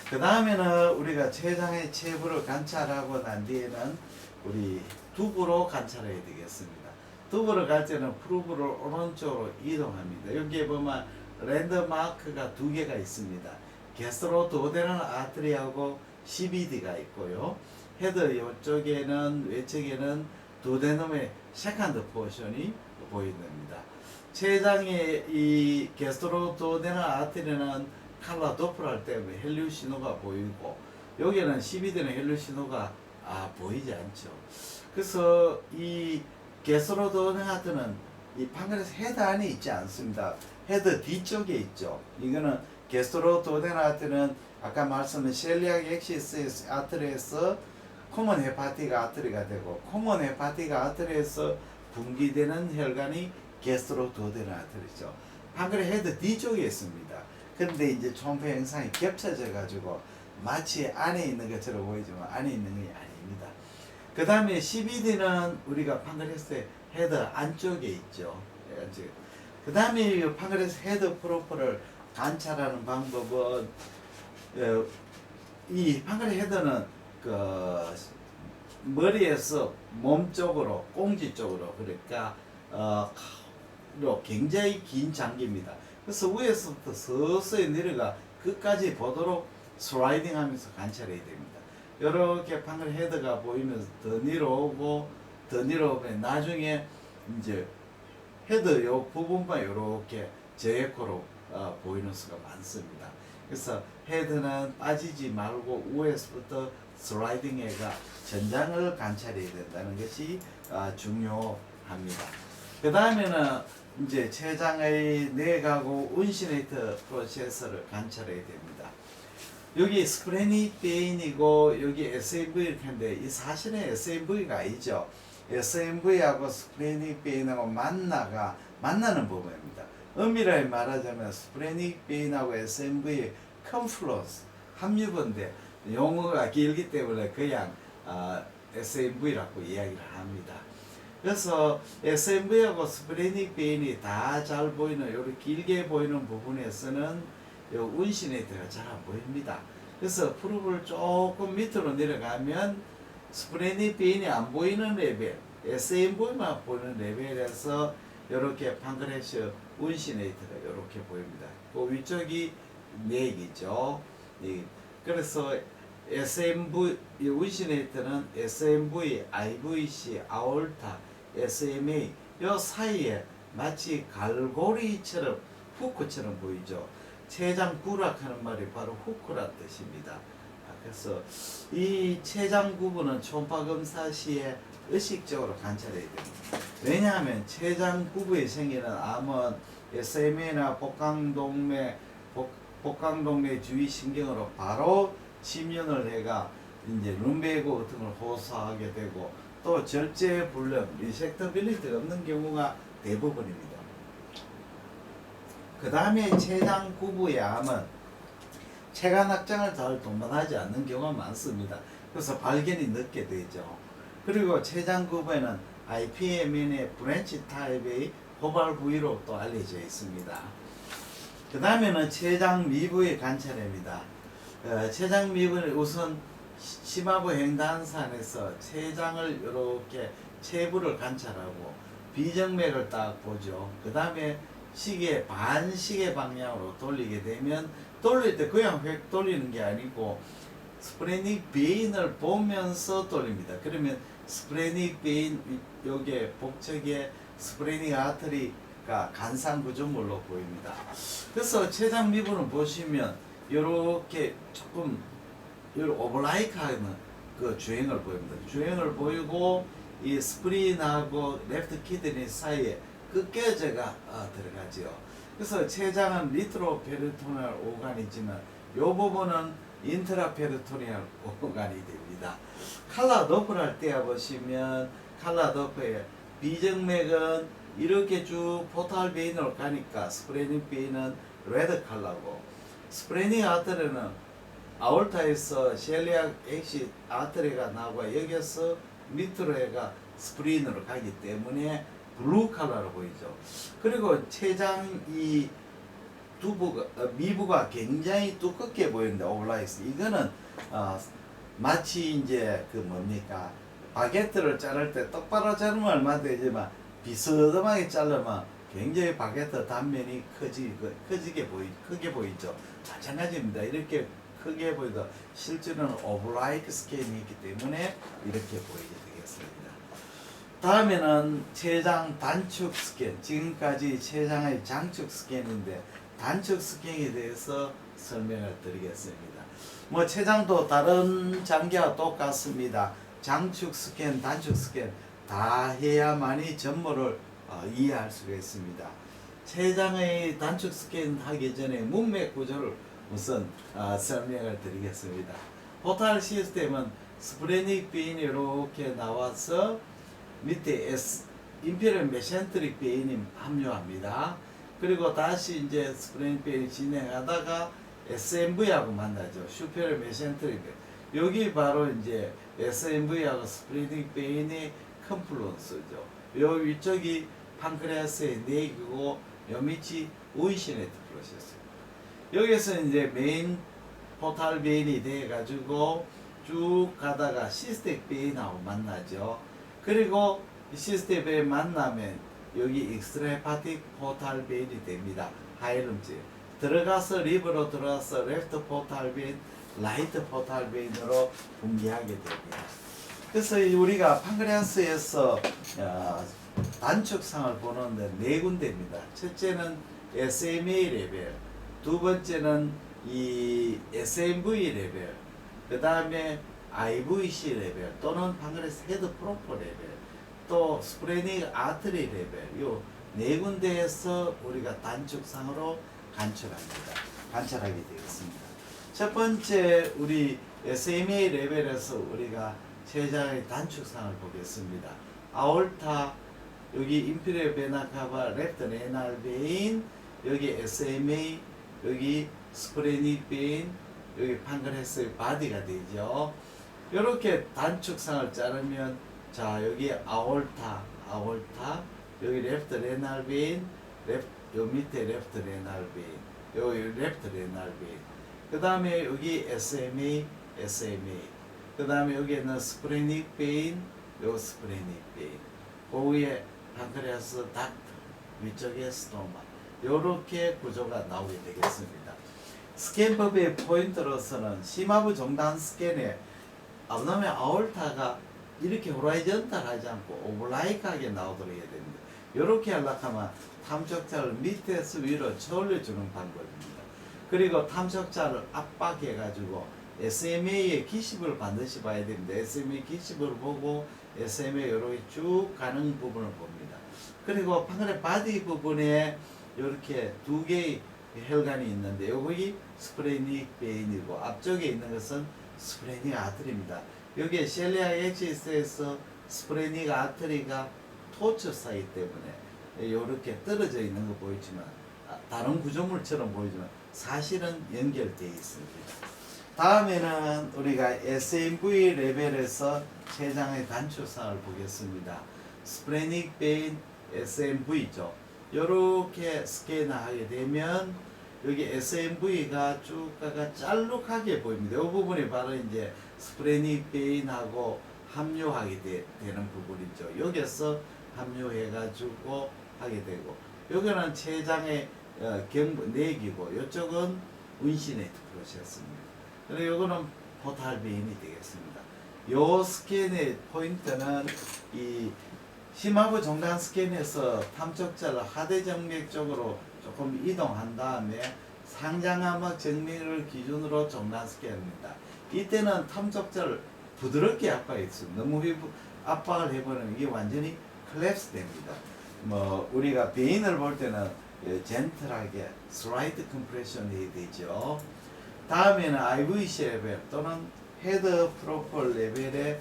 그 다음에는 우리가 췌장의 체부를 관찰하고 난 뒤에는 우리 두부로 관찰해야 되겠습니다. 두부를 갈 때는 프루브를 오른쪽으로 이동합니다. 여기에 보면 랜드마크가 두 개가 있습니다. 게스트로도데널 아트리하고 CBD가 있고요. 헤드 이쪽에는 외측에는 두데넘의 세컨드 포션이 보입니다. 췌장의 이 게스트로도데널 아트리는 칼라 도플할 때 헬륨 신호가 보이고 여기는 CBD는 헬륨 신호가 보이지 않죠. 그래서 이 게스트로도데널 아트는 이 판크레스 헤드 안에 있지 않습니다. 헤드 뒤쪽에 있죠. 이거는 게스트로도데널 아트는 아까 말씀한 셀리악 엑시스 아트리에서 코먼 헤파틱 아트리가 되고 코먼 헤파틱 아트리에서 분기되는 혈관이 게스트로도데널 아트리죠. 판크레스 헤드 뒤쪽에 있습니다. 그런데 이제 총폐 형상이 겹쳐져 가지고 마치 안에 있는 것처럼 보이지만 안에 있는 게 아닙니다. 그 다음에 CBD는 우리가 판크레스의 헤드 안쪽에 있죠. 그 다음에 판크레스 헤드 프로포를 관찰하는 방법은 이 판크레스 헤드는 그 머리에서 몸 쪽으로 꽁지 쪽으로 그러니까 굉장히 긴 장기입니다. 그래서 위에서부터 서서히 내려가 끝까지 보도록 슬라이딩 하면서 관찰해야 됩니다. 이렇게 판크레스 헤드가 보이면서 더 내려오고 더 내려오면 나중에 이제 헤드 요 부분만 이렇게 저에코로 보이는 수가 많습니다. 그래서 헤드는 빠지지 말고 위에서부터 슬라이딩해가 전장을 관찰해야 된다는 것이 중요합니다. 그 다음에는 이제 췌장의 내각하고 운시네이터 프로세서를 관찰해야 됩니다. 여기 스프레닉 베인이고 여기 SMV일 텐데 이 사실은 SMV가 아니죠. SMV하고 스프레닉 베인하고 만나는 부분입니다. 엄밀하게 말하자면 스프레닉 베인하고 SMV의 컨플러스 합류본데 용어가 길기 때문에 그냥 SMV라고 이야기를 합니다. 그래서 SMV하고 스프레닉 베인이 다 잘 보이는 이렇게 길게 보이는 부분에서는 운시네이터가 잘 안 보입니다. 그래서 프루브를 조금 밑으로 내려가면 스프레닉 베인이 안 보이는 레벨, SMV만 보이는 레벨에서 이렇게 판크레스 운시네이터가 이렇게 보입니다. 그 위쪽이 넥이죠. 그래서 SMV 운시네이터는 SMV, IVC, 아올타, SMA 요 사이에 마치 갈고리처럼 후크처럼 보이죠. 췌장 구락하는 말이 바로 후크란 뜻입니다. 그래서 이 췌장 구부는 초음파 검사 시에 의식적으로 관찰해야 됩니다. 왜냐하면 췌장 구부에 생기는 암은 SMA나 복강동맥 주위 신경으로 바로 침륜을 해가 이제 룸베고 같은 걸 호소하게 되고 또 절제불능, 리섹터빌리티가 없는 경우가 대부분입니다. 그 다음에 췌장 구부의 암은 체관 확장을 잘 동반하지 않는 경우가 많습니다. 그래서 발견이 늦게 되죠. 그리고 췌장 구부에는 IPMN의 브랜치 타입의 고발 부위로 또 알려져 있습니다. 그 다음에는 췌장 미부의 관찰입니다. 췌장 미부는 우선 심화부 횡단산에서 췌장을 이렇게 체부를 관찰하고 비정맥을 딱 보죠. 그 다음에 시계 반시계 방향으로 돌리게 되면 돌릴 때 그냥 획 돌리는 게 아니고 스프레닉 베인을 보면서 돌립니다. 그러면 스프레닉 베인 여기에 복척에 스프레닉 아터리가 간상 구조물로 보입니다. 그래서 췌장 미부는 보시면 이렇게 조금 오블라이크하는 그 주행을 보입니다. 주행을 보이고 이 스프린하고 레프트 키드니 사이에 끄껴져가 들어가죠. 그래서 췌장은 리트로페리토니얼 오간이지만 이 부분은 인트라페리토니얼 오간이 됩니다. 칼라 도프를 할 때 보시면 칼라 도프에 비정맥은 이렇게 쭉 포탈 베인으로 가니까 스프레닉 베인은 레드 칼라고 스프레닉 아터리는 아올타에서 셀리악 엑시 아터리가 나오고 여기서 밑으로 해가 스프린으로 가기 때문에 블루 컬러로 보이죠. 그리고 췌장 이 미부가 굉장히 두껍게 보이는데 오블라이스 이거는 마치 이제 그 뭡니까 바게트를 자를 때 똑바로 자르면 얼마 되지만 비스듬하게 자르면 굉장히 바게트 단면이 크게 보이죠. 마찬가지입니다. 이렇게 크게 보이도 실제로는 오블라이크 스캔이 있기 때문에 이렇게 보이게 되겠습니다. 다음에는 췌장 단축 스캔. 지금까지 췌장의 장축 스캔인데 단축 스캔에 대해서 설명을 드리겠습니다. 뭐 췌장도 다른 장기와 똑같습니다. 장축 스캔, 단축 스캔 다 해야만이 전모를 이해할 수가 있습니다. 췌장의 단축 스캔 하기 전에 문맥 구조를 우선 설명을 드리겠습니다. 포탈 시스템은 스프레닉 베인이 이렇게 나와서 밑에 인피리얼 메센트릭 베인이 합류합니다. 그리고 다시 이제 스프레닉 베인이 진행하다가 SMV하고 만나죠. 슈페리얼 메센트릭 베인. 여기 바로 이제 SMV하고 스프레닉 베인의 컴플루언스죠. 요 위쪽이 판크레아스의 넥이고 요 밑이 운시네트 프로세스. 여기서 이제 메인 포탈 베인이 돼 가지고 쭉 가다가 시스텍 베인하고 만나죠. 그리고 시스텍 베인 만나면 여기 익스트라헤파틱 포탈 베인이 됩니다. 하이름지 들어가서 리버로 들어가서 레프트 포탈 베인, 라이트 포탈 베인으로 분기하게 됩니다. 그래서 우리가 판크레아스에서 단축상을 보는데 네 군데입니다. 첫째는 SMA 레벨, 두 번째는 이 SMV 레벨, 그 다음에 IVC 레벨 또는 판크레아스 헤드 프로포 레벨, 또 스프레닉 아트리 레벨 요 네 군데에서 우리가 단축상으로 관찰하게 되겠습니다. 첫 번째 우리 SMA 레벨에서 우리가 췌장의 단축상을 보겠습니다. 아올타 여기 인피리얼 베나 카바 레프트 레날 베인 여기 SMA 여기 스프레닉 베인 여기 판크레아스 바디가 되죠. 이렇게 단축상을 자르면 자 여기 아올타 여기 레프트 레날 베인 요 밑에 레프트 레날 베인 여기 레프트 레날 베인 그 다음에 여기 SMA, 그 다음에 여기에는 스프레닉 베인, 요 스프레닉 베인, 그 위에 판크레아스 닥트, 위쪽에 스토마, 요렇게 구조가 나오게 되겠습니다. 스캔법의 포인트로서는 심하부 종단 스캔에 abdomen 아올타가 이렇게 호라이전탈하지 않고 오블라이크하게 나오도록 해야 됩니다. 이렇게 하려고 하면 탐척자를 밑에서 위로 쳐올려주는 방법입니다. 그리고 탐척자를 압박해가지고 SMA의 기습을 반드시 봐야 됩니다. SMA 기습을 보고 SMA 이렇게 쭉 가는 부분을 봅니다. 그리고 판크레 바디 부분에 이렇게 두 개의 혈관이 있는데 여기 스프레닉 베인이고 앞쪽에 있는 것은 스프레닉 아트리입니다. 여기에 셀리아 엑시스에서 스프레닉 아트리가 토처사이기 때문에 이렇게 떨어져 있는 거 보이지만 다른 구조물처럼 보이지만 사실은 연결되어 있습니다. 다음에는 우리가 SMV 레벨에서 췌장의 단축상을 보겠습니다. 스프레닉 베인 SMV죠. 이렇게 스캐너하게 되면 여기 SMV가 쭉 가가 짤룩하게 보입니다. 이 부분이 바로 이제 스프레닉 베인하고 합류하게 되는 부분이죠. 여기서 합류해가지고 하게 되고, 여기는 췌장의 내기고, 이쪽은 운시네트 프로세스입니다. 그리고 이거는 포탈 베인이 되겠습니다. 요 스캔의 포인트는 이 심하부 종단 스캔에서 탐척자를 하대정맥 쪽으로 조금 이동한 다음에 상장암막 정맥을 기준으로 종단 스캔합니다. 이때는 탐척자를 부드럽게 압박했습니다. 너무 압박을 해버리면 이게 완전히 클랩스 됩니다. 우리가 베인을 볼 때는 젠틀하게 슬라이드 컴프레션이 되죠. 다음에는 IVC 레벨 또는 헤드 프로폴 레벨의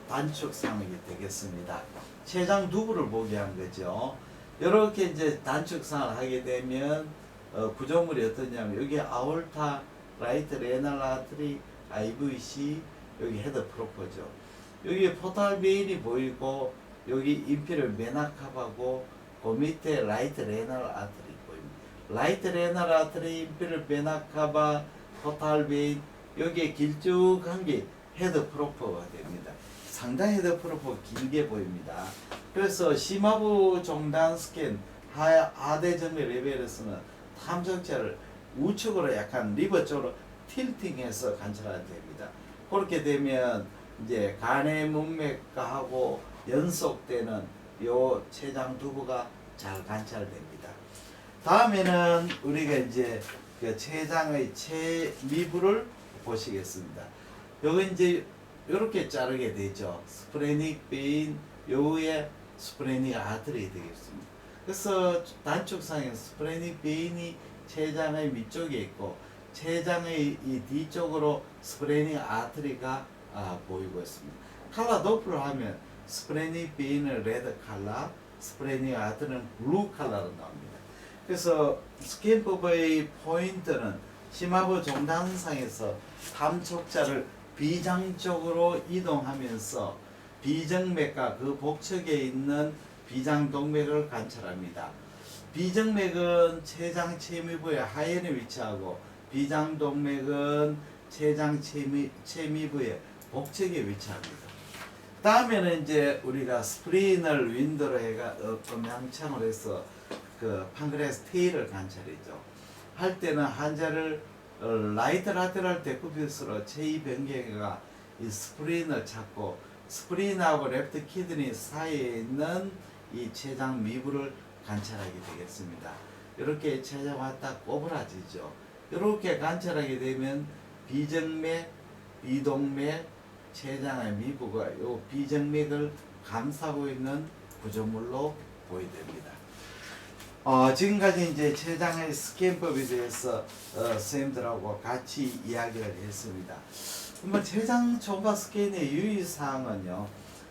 단축 상황이 되겠습니다. 췌장 두부를 보게 한 거죠. 이렇게 이제 단축 상황을 하게 되면 구조물이 어떠냐면 여기 아올타, 라이트 레날 아트리, IVC, 여기 헤드 프로포죠. 여기 포탈 베인이 보이고 여기 인피를 메나캅하고 그 밑에 라이트 레날 아트리 보입니다. 라이트 레날 아트리, 인피를 메나캅과 포탈 베인, 여기에 길쭉한 게 헤드 프로포가 됩니다. 상당히 헤드 프로포 길게 보입니다. 그래서 심하부 종단 스캔 하대정맥 레벨에서는 탐정체를 우측으로 약간 리버 쪽으로 틸팅해서 관찰하게 됩니다. 그렇게 되면 이제 간의 문맥과하고 연속되는 요 췌장 두부가 잘 관찰됩니다. 다음에는 우리가 이제 그 췌장의 체미부를 보시겠습니다. 요거 이제 이렇게 자르게 되죠. 스프레닉 베인, 요에 스프레닉 아트리 되겠습니다. 그래서 단축상에 스프레닉 베인이 췌장의 밑쪽에 있고 췌장의 이 뒤쪽으로 스프레닉 아트리가 보이고 있습니다. 칼라 도프를 하면 스프레닉 베인은 레드 칼라, 스프레닉 아트리는 블루 칼라로 나옵니다. 그래서 스캔법의 포인트는 심하부 종단상에서 탐촉자를 비장쪽으로 이동하면서 비정맥과 그 복척에 있는 비장동맥을 관찰합니다. 비정맥은 췌장 체미부의 하연에 위치하고 비장동맥은 췌장 체미부의 복척에 위치합니다. 다음에는 이제 우리가 스프린을 윈도로 해가 음향창을 해서 그 판크레아스 테일을 관찰이죠. 할 때는 환자를 라이트 라테럴 데쿠비스로 체위 변경가 이 스프린을 찾고 스프린하고 레프트 키드니 사이에 있는 이 췌장 미부를 관찰하게 되겠습니다. 이렇게 췌장 왔다 꼬부라지죠. 이렇게 관찰하게 되면 비정맥, 비동맥, 췌장의 미부가 이 비정맥을 감싸고 있는 구조물로 보여집니다. 지금까지 이제 췌장의 스캔법에 대해서 선생님들하고 같이 이야기를 했습니다. 췌장 초과 스캔의 유의사항은요,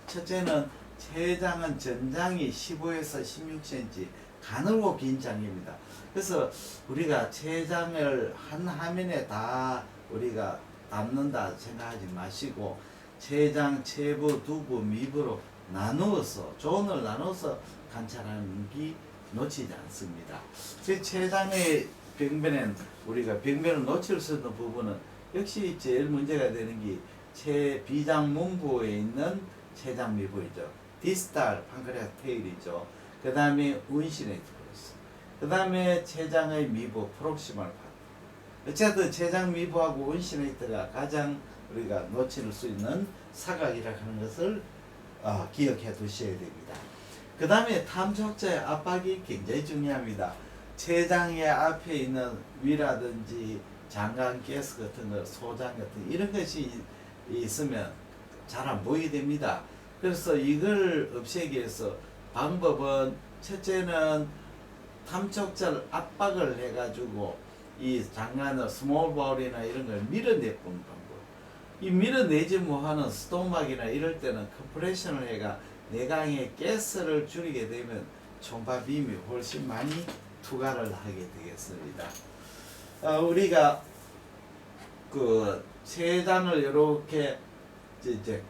첫째는 췌장은 전장이 15에서 16cm 가늘고 긴 장입니다. 그래서 우리가 췌장을 한 화면에 다 우리가 담는다 생각하지 마시고 췌장, 체부, 두부, 미부로 나누어서 존을 나눠서 관찰하는 게 놓치지 않습니다. 제 췌장의 병변엔 우리가 병변을 놓칠 수 있는 부분은 역시 제일 문제가 되는 게 비장 문부에 있는 췌장 미부이죠. 디스탈 판크레아스 테일이죠. 그 다음에 운시네이트로스. 그 다음에 췌장의 미부 프록시멀 파. 어쨌든 췌장 미부하고 운시네이트가 가장 우리가 놓칠 수 있는 사각이라 하는 것을 기억해 두셔야 됩니다. 그 다음에 탐촉자의 압박이 굉장히 중요합니다. 췌장의 앞에 있는 위라든지 장관 가스 같은 거, 소장 같은 이런 것이 있으면 잘 안 보이게 됩니다. 그래서 이걸 없애기 위해서 방법은 첫째는 탐촉자를 압박을 해가지고 이 장관을 스몰 바울이나 이런 걸 밀어내는 방법. 이 밀어내지 못하는 스토막이나 이럴 때는 컴프레션을 해가 내강의 가스를 줄이게 되면 초음파 빔이 훨씬 많이 투과를 하게 되겠습니다. 우리가 그 췌장을 이렇게 이제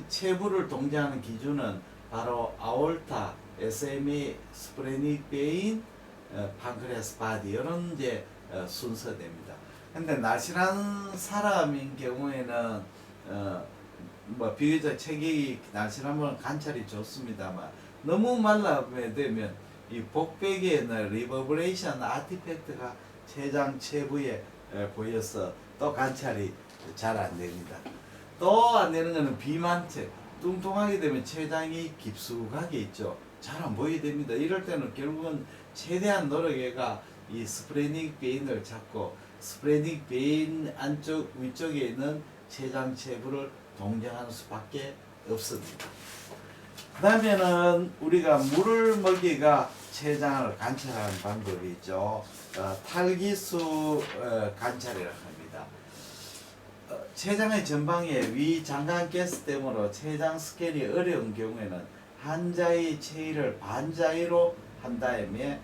체부를 동작하는 기준은 바로 아올타, SMA, 스프레닉 베인, 판크레아스 바디 이런 이제 순서됩니다. 근데 날씬한 사람인 경우에는 뭐 비교적 체격이 날씬하면 관찰이 좋습니다만 너무 말라면 되면 이 복백에 있는 리버브레이션 아티팩트가 췌장 체부에 보여서 또 관찰이 잘 안 됩니다. 또 안 되는 것은 비만체, 뚱뚱하게 되면 췌장이 깊숙하게 있죠. 잘 안 보이게 됩니다. 이럴 때는 결국은 최대한 노력해가 이 스프레닉 베인을 잡고 스프레닉 베인 안쪽 위쪽에 있는 췌장 체부를 동작하는 수밖에 없습니다. 그 다음에는 우리가 물을 먹이가 췌장을 관찰하는 방법이 있죠. 탈기수 관찰이라고 합니다. 췌장의 전방에 위 장관 가스 때문에 췌장 스캔이 어려운 경우에는 한자의 체위를 반자위로 한 다음에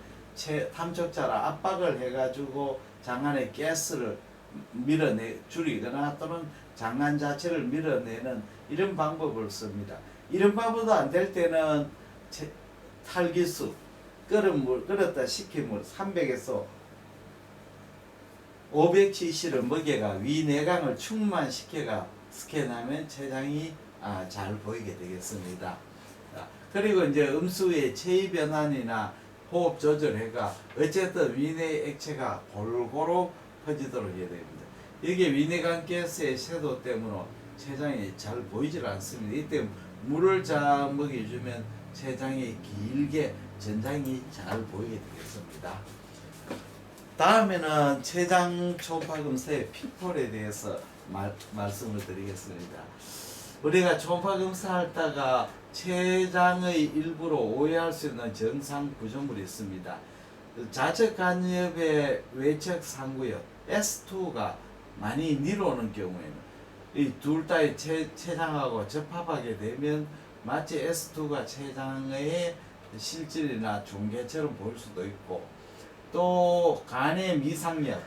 탐촉자를 압박을 해가지고 장관의 가스를 줄이거나 또는 장관 자체를 밀어내는 이런 방법을 씁니다. 이런 방법도 안 될 때는 탈기수, 끓은 물, 끓였다 식힌 물 300에서 500cc를 먹여가 위 내강을 충만시켜가 스캔하면 췌장이 잘 보이게 되겠습니다. 그리고 이제 음수의 체위 변환이나 호흡 조절해가 어쨌든 위내 액체가 골고루 퍼지도록 해야 됩니다. 이게 위내관 가스의 섀도우 때문에 췌장이 잘 보이질 않습니다. 이때 물을 잘 먹여주면 췌장이 길게 전장이 잘 보이게 되겠습니다. 다음에는 췌장 초음파 검사의 피폴에 대해서 말씀을 드리겠습니다. 우리가 초음파 검사할 때가 췌장의 일부로 오해할 수 있는 정상 구조물이 있습니다. 좌측 간엽의 외측 상구엽 S2가 많이 내려오는 경우에는 이 둘 다의 췌장하고 접합하게 되면 마치 S2가 췌장의 실질이나 종괴처럼 보일 수도 있고, 또 간의 미상엽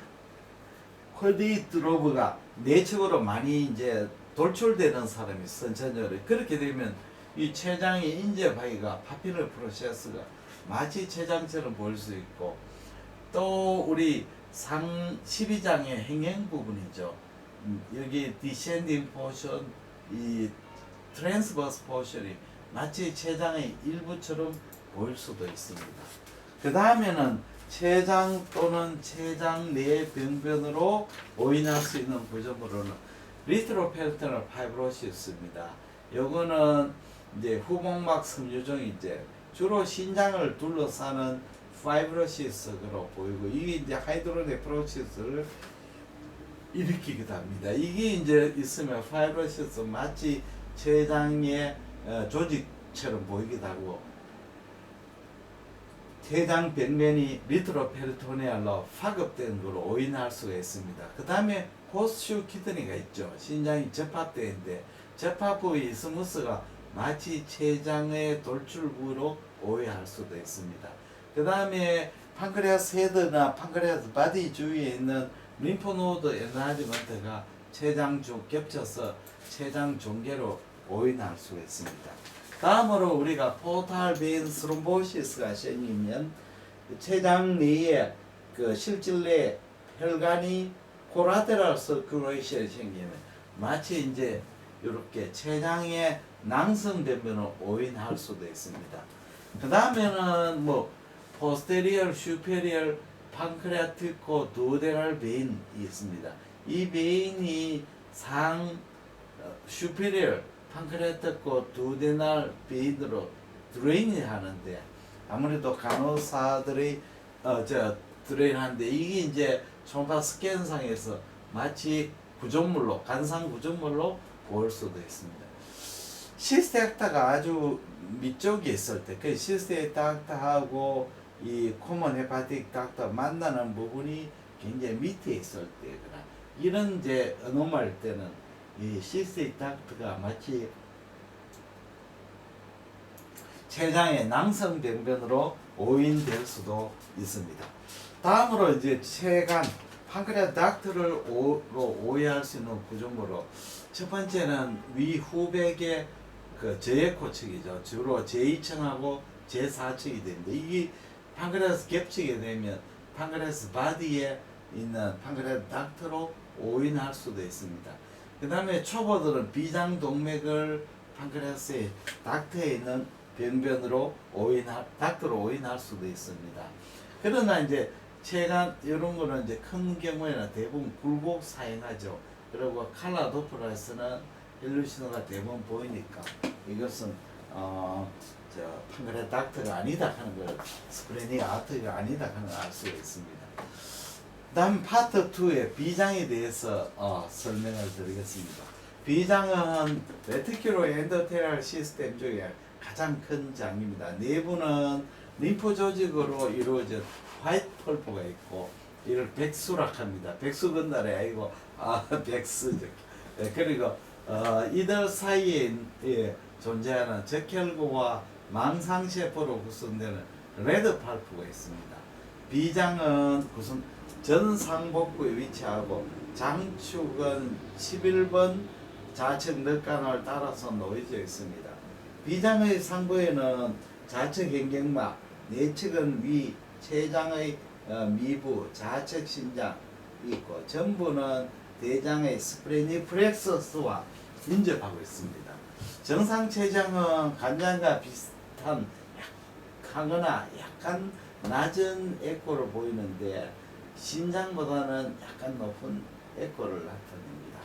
콜디드로브가 내측으로 많이 이제 돌출되는 사람이 선천적으로 그렇게 되면 이 췌장의 인접하기가 파피럴 프로세스가 마치 췌장처럼 보일 수 있고, 또 우리 상 12장의 행행 부분이죠. 여기 디센딩 포션, 이 트랜스버스 포션이 마치 췌장의 일부처럼 보일 수도 있습니다. 그 다음에는 췌장 또는 췌장 내 병변으로 오인할 수 있는 구조물로는 리트로페르토널 파이브로시스입니다. 요거는 이제 후봉막 섬유종이 이제 주로 신장을 둘러싸는 파이브로시스로 보이고, 이게 이제 하이드로네프로시스를 일으키기도 합니다. 이게 이제 있으면 파이브로시스 마치 췌장의 조직처럼 보이기도 하고, 췌장 벽면이 리트로페르토네알로 파급된 걸로 오인할 수가 있습니다. 그 다음에 호스슈 키드니가 있죠. 신장이 접합되는데 접합 부위 스무스가 마치 췌장의 돌출 부위로 오해할 수도 있습니다. 그 다음에 판크레아스 헤드나 판크레아스 바디 주위에 있는 림프노드 에나지먼트가 췌장 쪽 겹쳐서 췌장 종괴로 오인할 수가 있습니다. 다음으로 우리가 포탈 베인 스롬보시스가 생기면 췌장 내에 그 실질 내 혈관이 코라테럴 서큘레이션이 생기면 마치 이제 이렇게 췌장의 낭성 변변을 오인할 수도 있습니다. 그 다음에는 뭐 posterior, superior, pancreatico, duodenal vein이 있습니다. 이 베인이 superior, pancreatico, duodenal vein으로 드레인이 하는데 아무래도 간호사들이 드레인하는데 이게 이제 초음파 스캔상에서 마치 구조물로 간상 구조물로 보일 수도 있습니다. 시스테악타가 아주 밑쪽에 있을 때, 그 시스테악타하고 이 코먼 헤파틱 닥터 만나는 부분이 굉장히 밑에 있을 때거나 이런 이제 어노멀 때는 이 시스테악타가 마치 췌장의 낭성 병변으로 오인될 수도 있습니다. 다음으로 이제 췌간 판크레아스 닥트를 오해할 수 있는 구조물로 첫 번째는 위 후백의 그 저해코 측이죠. 주로 제2층하고 제4층이 됩니다. 이게 판크레아스 겹치게 되면 판크레아스 바디에 있는 판크레아스 닥트로 오인할 수도 있습니다. 그 다음에 초보들은 비장 동맥을 판크레아스의 닥트에 있는 병변으로 닥트로 오인할 수도 있습니다. 그러나 이제 췌간 이런 거는 이제 큰 경우에는 대부분 굴곡 사용하죠. 그리고 칼라 도플러스는 일루시노가 대부분 보이니까 이것은 판크레아스 닥트가 아니다 하는 걸 스프레닉 아트가 아니다 하는 걸 알 수가 있습니다. 다음 파트 2의 비장에 대해서 설명을 드리겠습니다. 비장은 레티큘로 엔도테리얼 시스템 중에 가장 큰 장입니다. 내부는 림프 조직으로 이루어진 화이트 펄프가 있고 이를 백수라고 합니다. 백수 건달이 아니고 백수죠. 그리고 이들 사이에 존재하는 적혈구와 망상세포로 구성되는 레드 펄프가 있습니다. 비장은 전상복부에 위치하고 장축은 11번 좌측 늑간을 따라서 놓여져 있습니다. 비장의 상부에는 좌측 행경막, 내측은 위, 췌장의 미부, 좌측 신장이 있고 전부는 대장의 스프레니플렉서스와 인접하고 있습니다. 정상 췌장은 간장과 비슷한 약하거나 약간 낮은 에코를 보이는데 신장보다는 약간 높은 에코를 나타냅니다.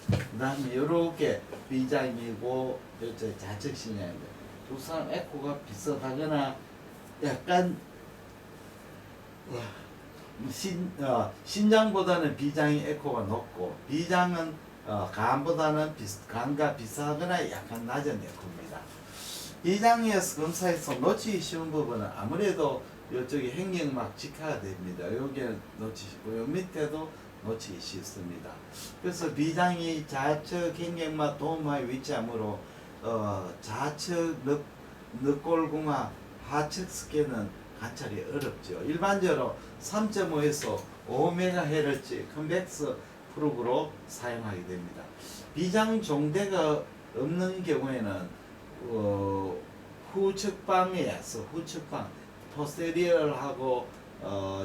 그 다음에 이렇게 비장이고 이쪽 좌측 신장인데 두 사람 에코가 비슷하거나 약간 신장보다는 비장의 에코가 높고 비장은 간보다는 간과 비슷하거나 약간 낮은 에코입니다. 비장에서 검사에서 놓치기 쉬운 부분은 아무래도 이쪽에 행경막 직하가 됩니다. 여기에 놓치시고 요 밑에도 놓치기 쉽습니다. 그래서 비장이 좌측 행경막 도마에 위치하므로 좌측 늑골궁화 하측 스캔은 관찰이 어렵죠. 일반적으로 3.5에서 5MHz 컨벡스 프로브로 사용하게 됩니다. 비장 종대가 없는 경우에는 후측방에서 포스테리얼하고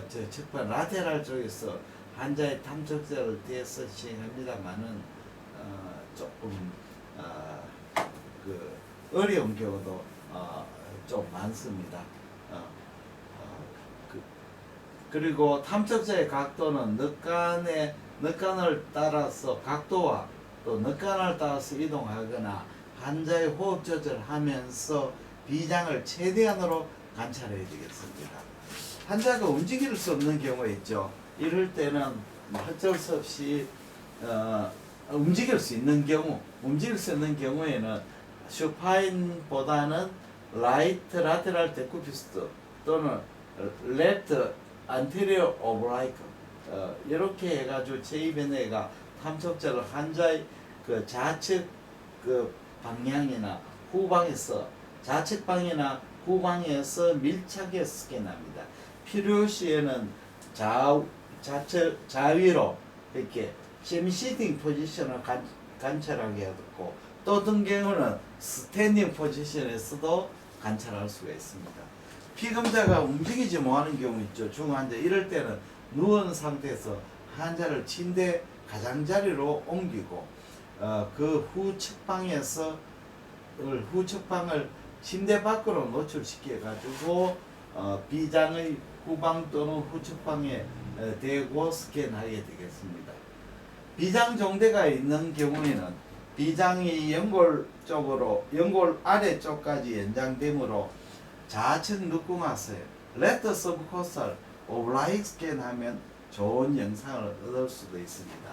저 측방 라테랄 쪽에서 환자의 탐촉자를 대해서 시행합니다만은 조금 그 어려운 경우도 좀 많습니다. 그리고 탐촉자의 각도는 늑간을 따라서 각도와 또 늑간을 따라서 이동하거나 환자의 호흡 조절하면서 비장을 최대한으로 관찰해야 되겠습니다. 환자가 움직일 수 없는 경우가 있죠. 이럴 때는 어쩔 수 없이 움직일 수 있는 경우에는 슈파인보다는 라이트 라테랄 데쿠피스트 또는 레프트 안테리어 오브라이크 이렇게 해가지고 제2변내가 탐촉자를 환자의 그 좌측 그 방향이나 후방에서 좌측 방이나 후방에서 밀착해 스캔합니다. 필요시에는 좌위로 이렇게 세미시팅 포지션을 관찰하게 하고 또 어떤 경우는 스탠딩 포지션에서도 관찰할 수가 있습니다. 피검자가 움직이지 못하는 경우 있죠. 중환자 이럴 때는 누운 상태에서 환자를 침대 가장자리로 옮기고 그 후측방을 침대 밖으로 노출시켜 가지고 비장의 후방 또는 후측방에 대고 스캔하게 되겠습니다. 비장 종대가 있는 경우에는 비장이 연골 아래쪽까지 연장되므로 좌측 늑궁하세 레터 서브코스탈 오블라이크 스캔하면 좋은 영상을 얻을 수도 있습니다.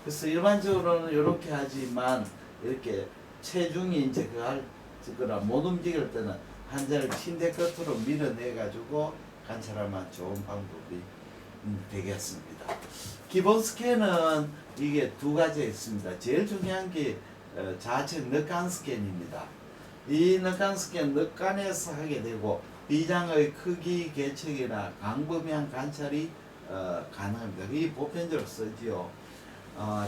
그래서 일반적으로는 이렇게 하지만 이렇게 체중이 이제 그거라 못 움직일 때는 환자를 침대 끝으로 밀어내 가지고 관찰하면 좋은 방법이 되겠습니다. 기본 스캔은 이게 두 가지 있습니다. 제일 중요한 게 좌측 늑간 스캔입니다. 이 늑간 스캔 늑간에서 하게 되고 비장의 크기 계측이나 광범위한 관찰이 가능합니다. 이 보편적으로 쓰지요.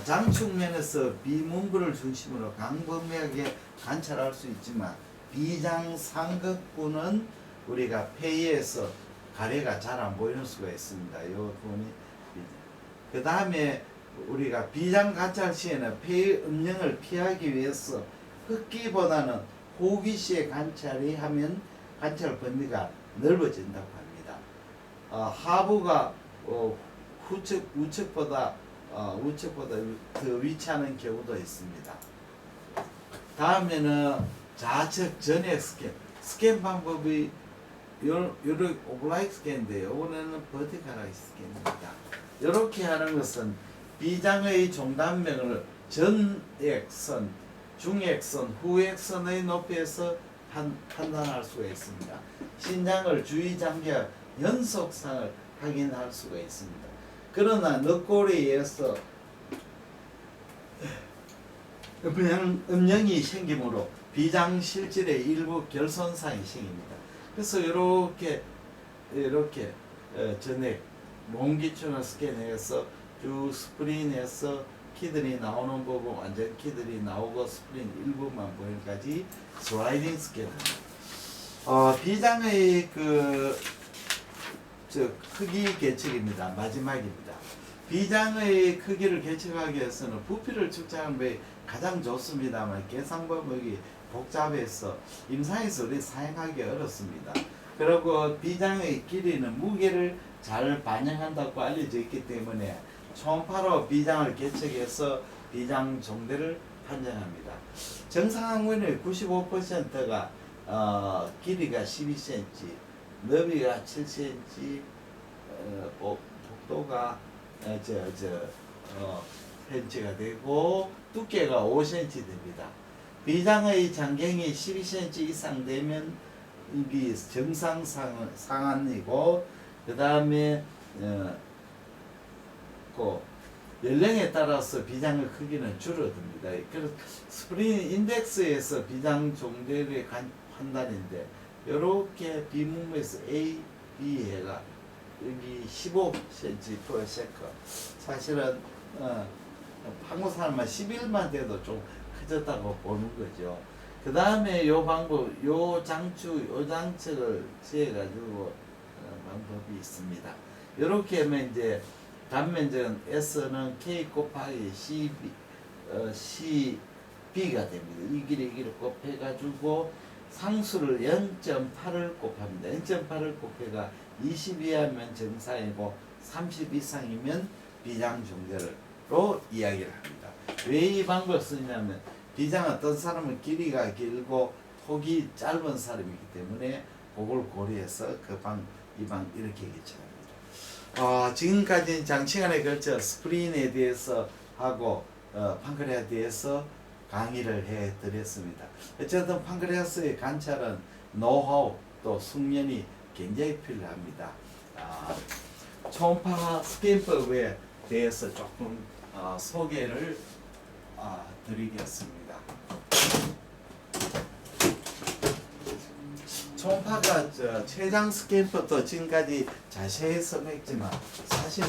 장축면에서 비문부를 중심으로 광범위하게 관찰할 수 있지만 비장 상극부는 우리가 폐에서 가래가 잘 안 보이는 수가 있습니다. 이 부분이 그 다음에 우리가 비장 관찰 시에는 폐의 음영을 피하기 위해서 흡기보다는 호기 시에 관찰이 하면 관찰 범위가 넓어진다고 합니다. 하부가 우측보다 더 위치하는 경우도 있습니다. 다음에는 좌측 전액 스캔 방법이 요렇게 오블라이크 스캔인데요. 이거는 버티컬 스캔입니다. 이렇게 하는 것은 비장의 종단면을 전액선, 중액선, 후액선의 높이에서 판단할 수가 있습니다. 신장을 주의장기와 연속상을 확인할 수가 있습니다. 그러나 늑골에서 음영이 생기므로 비장 실질의 일부 결손상이 생깁니다. 그래서 이렇게 전액 롱기추널 스캔해서 쭉 스프린에서 키들이 나오는 부분 완전 키들이 나오고 스프린 일부만 보이기까지 슬라이딩 스캔입니다. 비장의 크기 계측입니다. 마지막입니다. 비장의 크기를 계측하기 위해서는 부피를 측정하는 게 가장 좋습니다만 계산 방법이 복잡해서 임상에서 우리 사용하기 어렵습니다. 그리고 비장의 길이는 무게를 잘 반영한다고 알려져 있기 때문에 초음파로 비장을 계측해서 비장 종대를 판정합니다. 정상 항문의 95%가 길이가 12cm, 너비가 7cm, 복도가 센치가 되고 두께가 5cm 됩니다. 비장의 장경이 12cm 이상 되면 이게 정상 상한이고 그 다음에 연령에 따라서 비장의 크기는 줄어듭니다. 그래서 스프린 인덱스에서 비장 종대의 판단인데 이렇게 비문에서 A, B 해가 여기 15cm per second. 사실은 한국 사람만 11만 돼도 좀 커졌다고 보는 거죠. 그 다음에 요 방법, 요 장측을 재가지고 방법이 있습니다. 이렇게 하면 이제 단면적은 S는 K 곱하기 CB가 됩니다. 이 길을 곱해가지고 상수를 0.8을 곱합니다. 0.8을 곱해가 20 이하면 정상이고 30 이상이면 비장 종대로 이야기를 합니다. 왜 이 방법을 쓰냐면 비장 어떤 사람은 길이가 길고 폭이 짧은 사람이기 때문에 그걸 고려해서 이 방 이렇게 계측합니다. 지금까지 장시간에 걸쳐 스프린에 대해서 하고 판크레아에 대해서 강의를 해드렸습니다. 어쨌든 판크레아스의 관찰은 노하우 또 숙련이 굉장히 필요합니다. 초음파 스캔법에 대해서 조금 소개를 드리겠습니다. 초음파가 췌장 스캔법도 지금까지 자세히 설명했지만 사실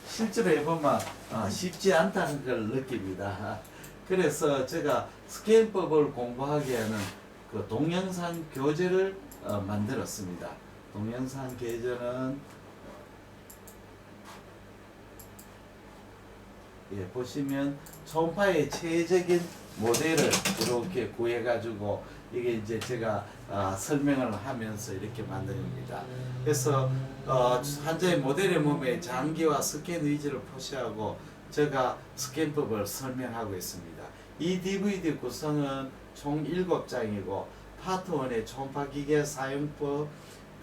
실제로 해보면 쉽지 않다는 걸 느낍니다. 그래서 제가 스캔법을 공부하기에는 그 동영상 교재를 만들었습니다. 동영상 계정은 보시면 초음파의 최적인 모델을 이렇게 구해가지고 이게 이제 제가 설명을 하면서 이렇게 만든 겁니다. 그래서 환자의 모델의 몸의 장기와 스캔 위치를 표시하고 제가 스캔법을 설명하고 있습니다. 이 DVD 구성은 총 7장이고 파트 1의 초음파 기계 사용법,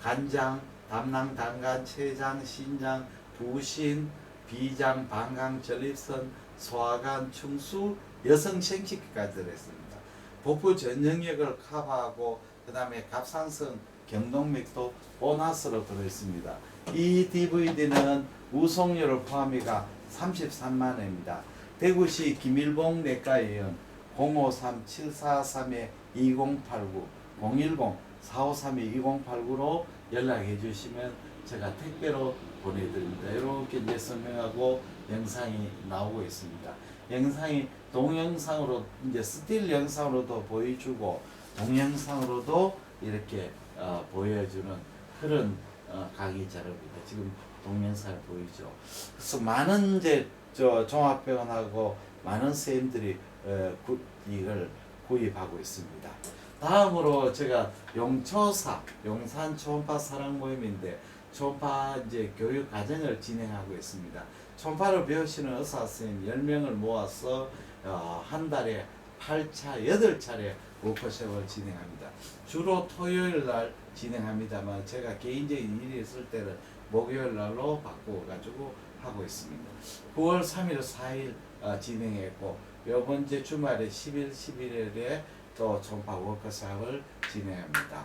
간장, 담낭, 단간, 췌장, 신장, 부신, 비장, 방광, 전립선, 소화관, 충수, 여성 생식기까지 들어있습니다. 복부 전 영역을 커버하고 그 다음에 갑상선, 경동맥도 보너스로 들어있습니다. 이 DVD는 우송료를 포함해가 33만원입니다. 대구시 김일봉 내과의원 053-743-2089 010-453-2089로 연락해 주시면 제가 택배로 보내드립니다. 이렇게 이제 설명하고 영상이 나오고 있습니다. 영상이 동영상으로 이제 스틸 영상으로도 보여주고 동영상으로도 이렇게 보여주는 그런 강의 자료입니다. 지금 동영상을 보이죠. 그래서 많은 이제 종합병원하고 많은 선생님들이 이걸 구입하고 있습니다. 다음으로 제가 용초사 용산 초음파 사랑 모임인데 초음파 이제 교육 과정을 진행하고 있습니다. 초음파를 배우시는 의사 선생님 10명을 모아서 한 달에 8차례 워크숍을 진행합니다. 주로 토요일 날 진행합니다만 제가 개인적인 일이 있을 때는 목요일 날로 바꾸어 가지고 하고 있습니다. 9월 3일 4일 진행했고 이번 주 주말에 10일 11일에 또 초음파 워크숍을 진행합니다.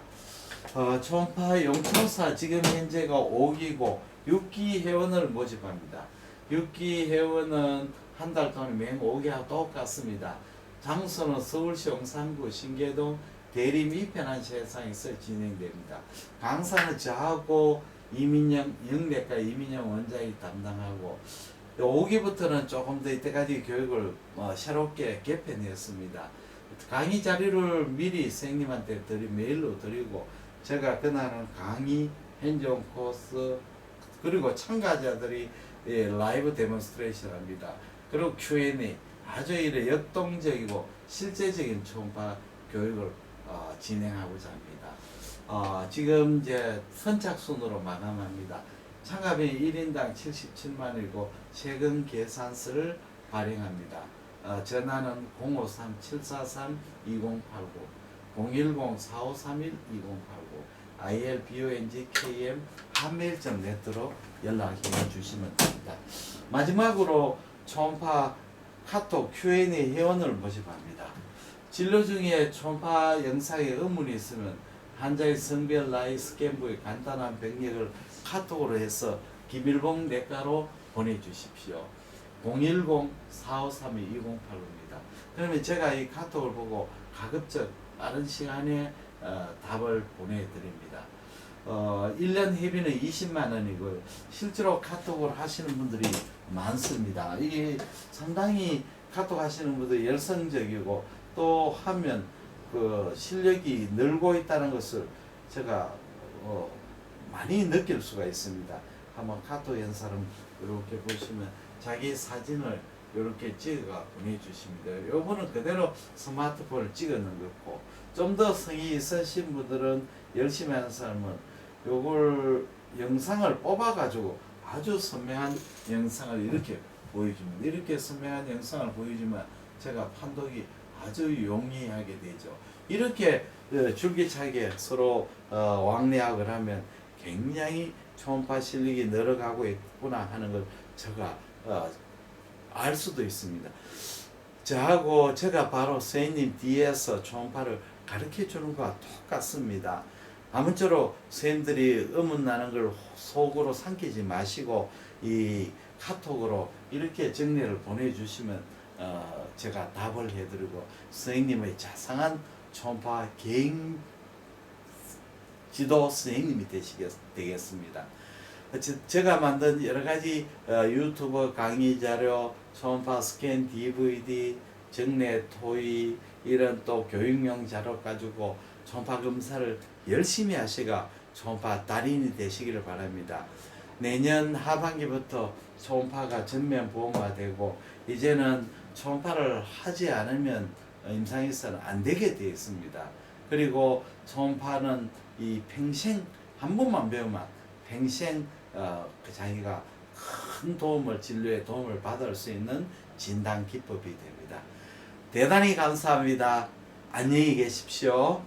초음파 용초사 지금 현재가 5기고 6기 회원을 모집합니다. 6기 회원은 한 달 동안 맹 5기하고 똑같습니다. 장소는 서울시 용산구 신계동 대림 이편한 세상에서 진행됩니다. 강사는 저하고 영내과 이민영 원장이 담당하고 5기부터는 조금 더 이때까지 교육을 새롭게 개편했습니다. 강의 자료를 미리 선생님한테 메일로 드리고 제가 그날은 강의, 핸즈온 코스 그리고 참가자들이 라이브 데몬스트레이션 합니다. 그리고 Q&A 아주 이래 역동적이고 실제적인 초음파 교육을 진행하고자 합니다. 지금 이제 선착순으로 마감합니다. 참가비는 1인당 77만원이고 세금 계산서를 발행합니다. 전화는 053-743-2089 010-4531-2089 ilbongkm 한메일.net로 연락해 주시면 됩니다. 마지막으로 초음파 카톡 Q&A 회원을 모집합니다. 진료 중에 초음파 영상에 의문이 있으면 환자의 성별, 나이, 스캔 부위 간단한 병력을 카톡으로 해서 김일봉 내과로 보내주십시오. 010-4532-2089입니다. 그러면 제가 이 카톡을 보고 가급적 빠른 시간에 답을 보내드립니다. 1년 회비는 20만원이고요. 실제로 카톡을 하시는 분들이 많습니다. 이게 상당히 카톡 하시는 분들이 열성적이고 또 하면 그 실력이 늘고 있다는 것을 제가 많이 느낄 수가 있습니다. 한번 카톡 연사를 이렇게 보시면 자기 사진을 이렇게 찍어 보내주십니다. 요거는 그대로 스마트폰을 찍어놓은 거고 좀 더 성의 있으신 분들은 열심히 하는 사람은 요걸 영상을 뽑아 가지고 아주 선명한 영상을 이렇게 보여줍니다. 이렇게 선명한 영상을 보여주면 제가 판독이 아주 용이하게 되죠. 이렇게 줄기차게 서로 왕래학을 하면 굉장히 초음파 실력이 늘어가고 있구나 하는 걸 제가 알 수도 있습니다. 저하고 제가 바로 선생님 뒤에서 초음파를 가르쳐 주는 것과 똑같습니다. 아무쪼록 선생님들이 의문나는 걸 속으로 삼키지 마시고 이 카톡으로 이렇게 정리를 보내주시면 제가 답을 해드리고 선생님의 자상한 초음파 개인 지도 선생님이 되겠습니다. 제가 만든 여러가지 유튜브 강의 자료, 초음파 스캔 DVD, 정례 토의 이런 또 교육용 자료 가지고 초음파 검사를 열심히 하시가 초음파 달인이 되시기를 바랍니다. 내년 하반기부터 초음파가 전면 보험화되고 이제는 초음파를 하지 않으면 임상에서는 안 되게 되어 있습니다. 그리고 초음파는 이 평생 한 번만 배우면 평생 자기가 큰 도움을 진료에 도움을 받을 수 있는 진단 기법이 됩니다. 대단히 감사합니다. 안녕히 계십시오.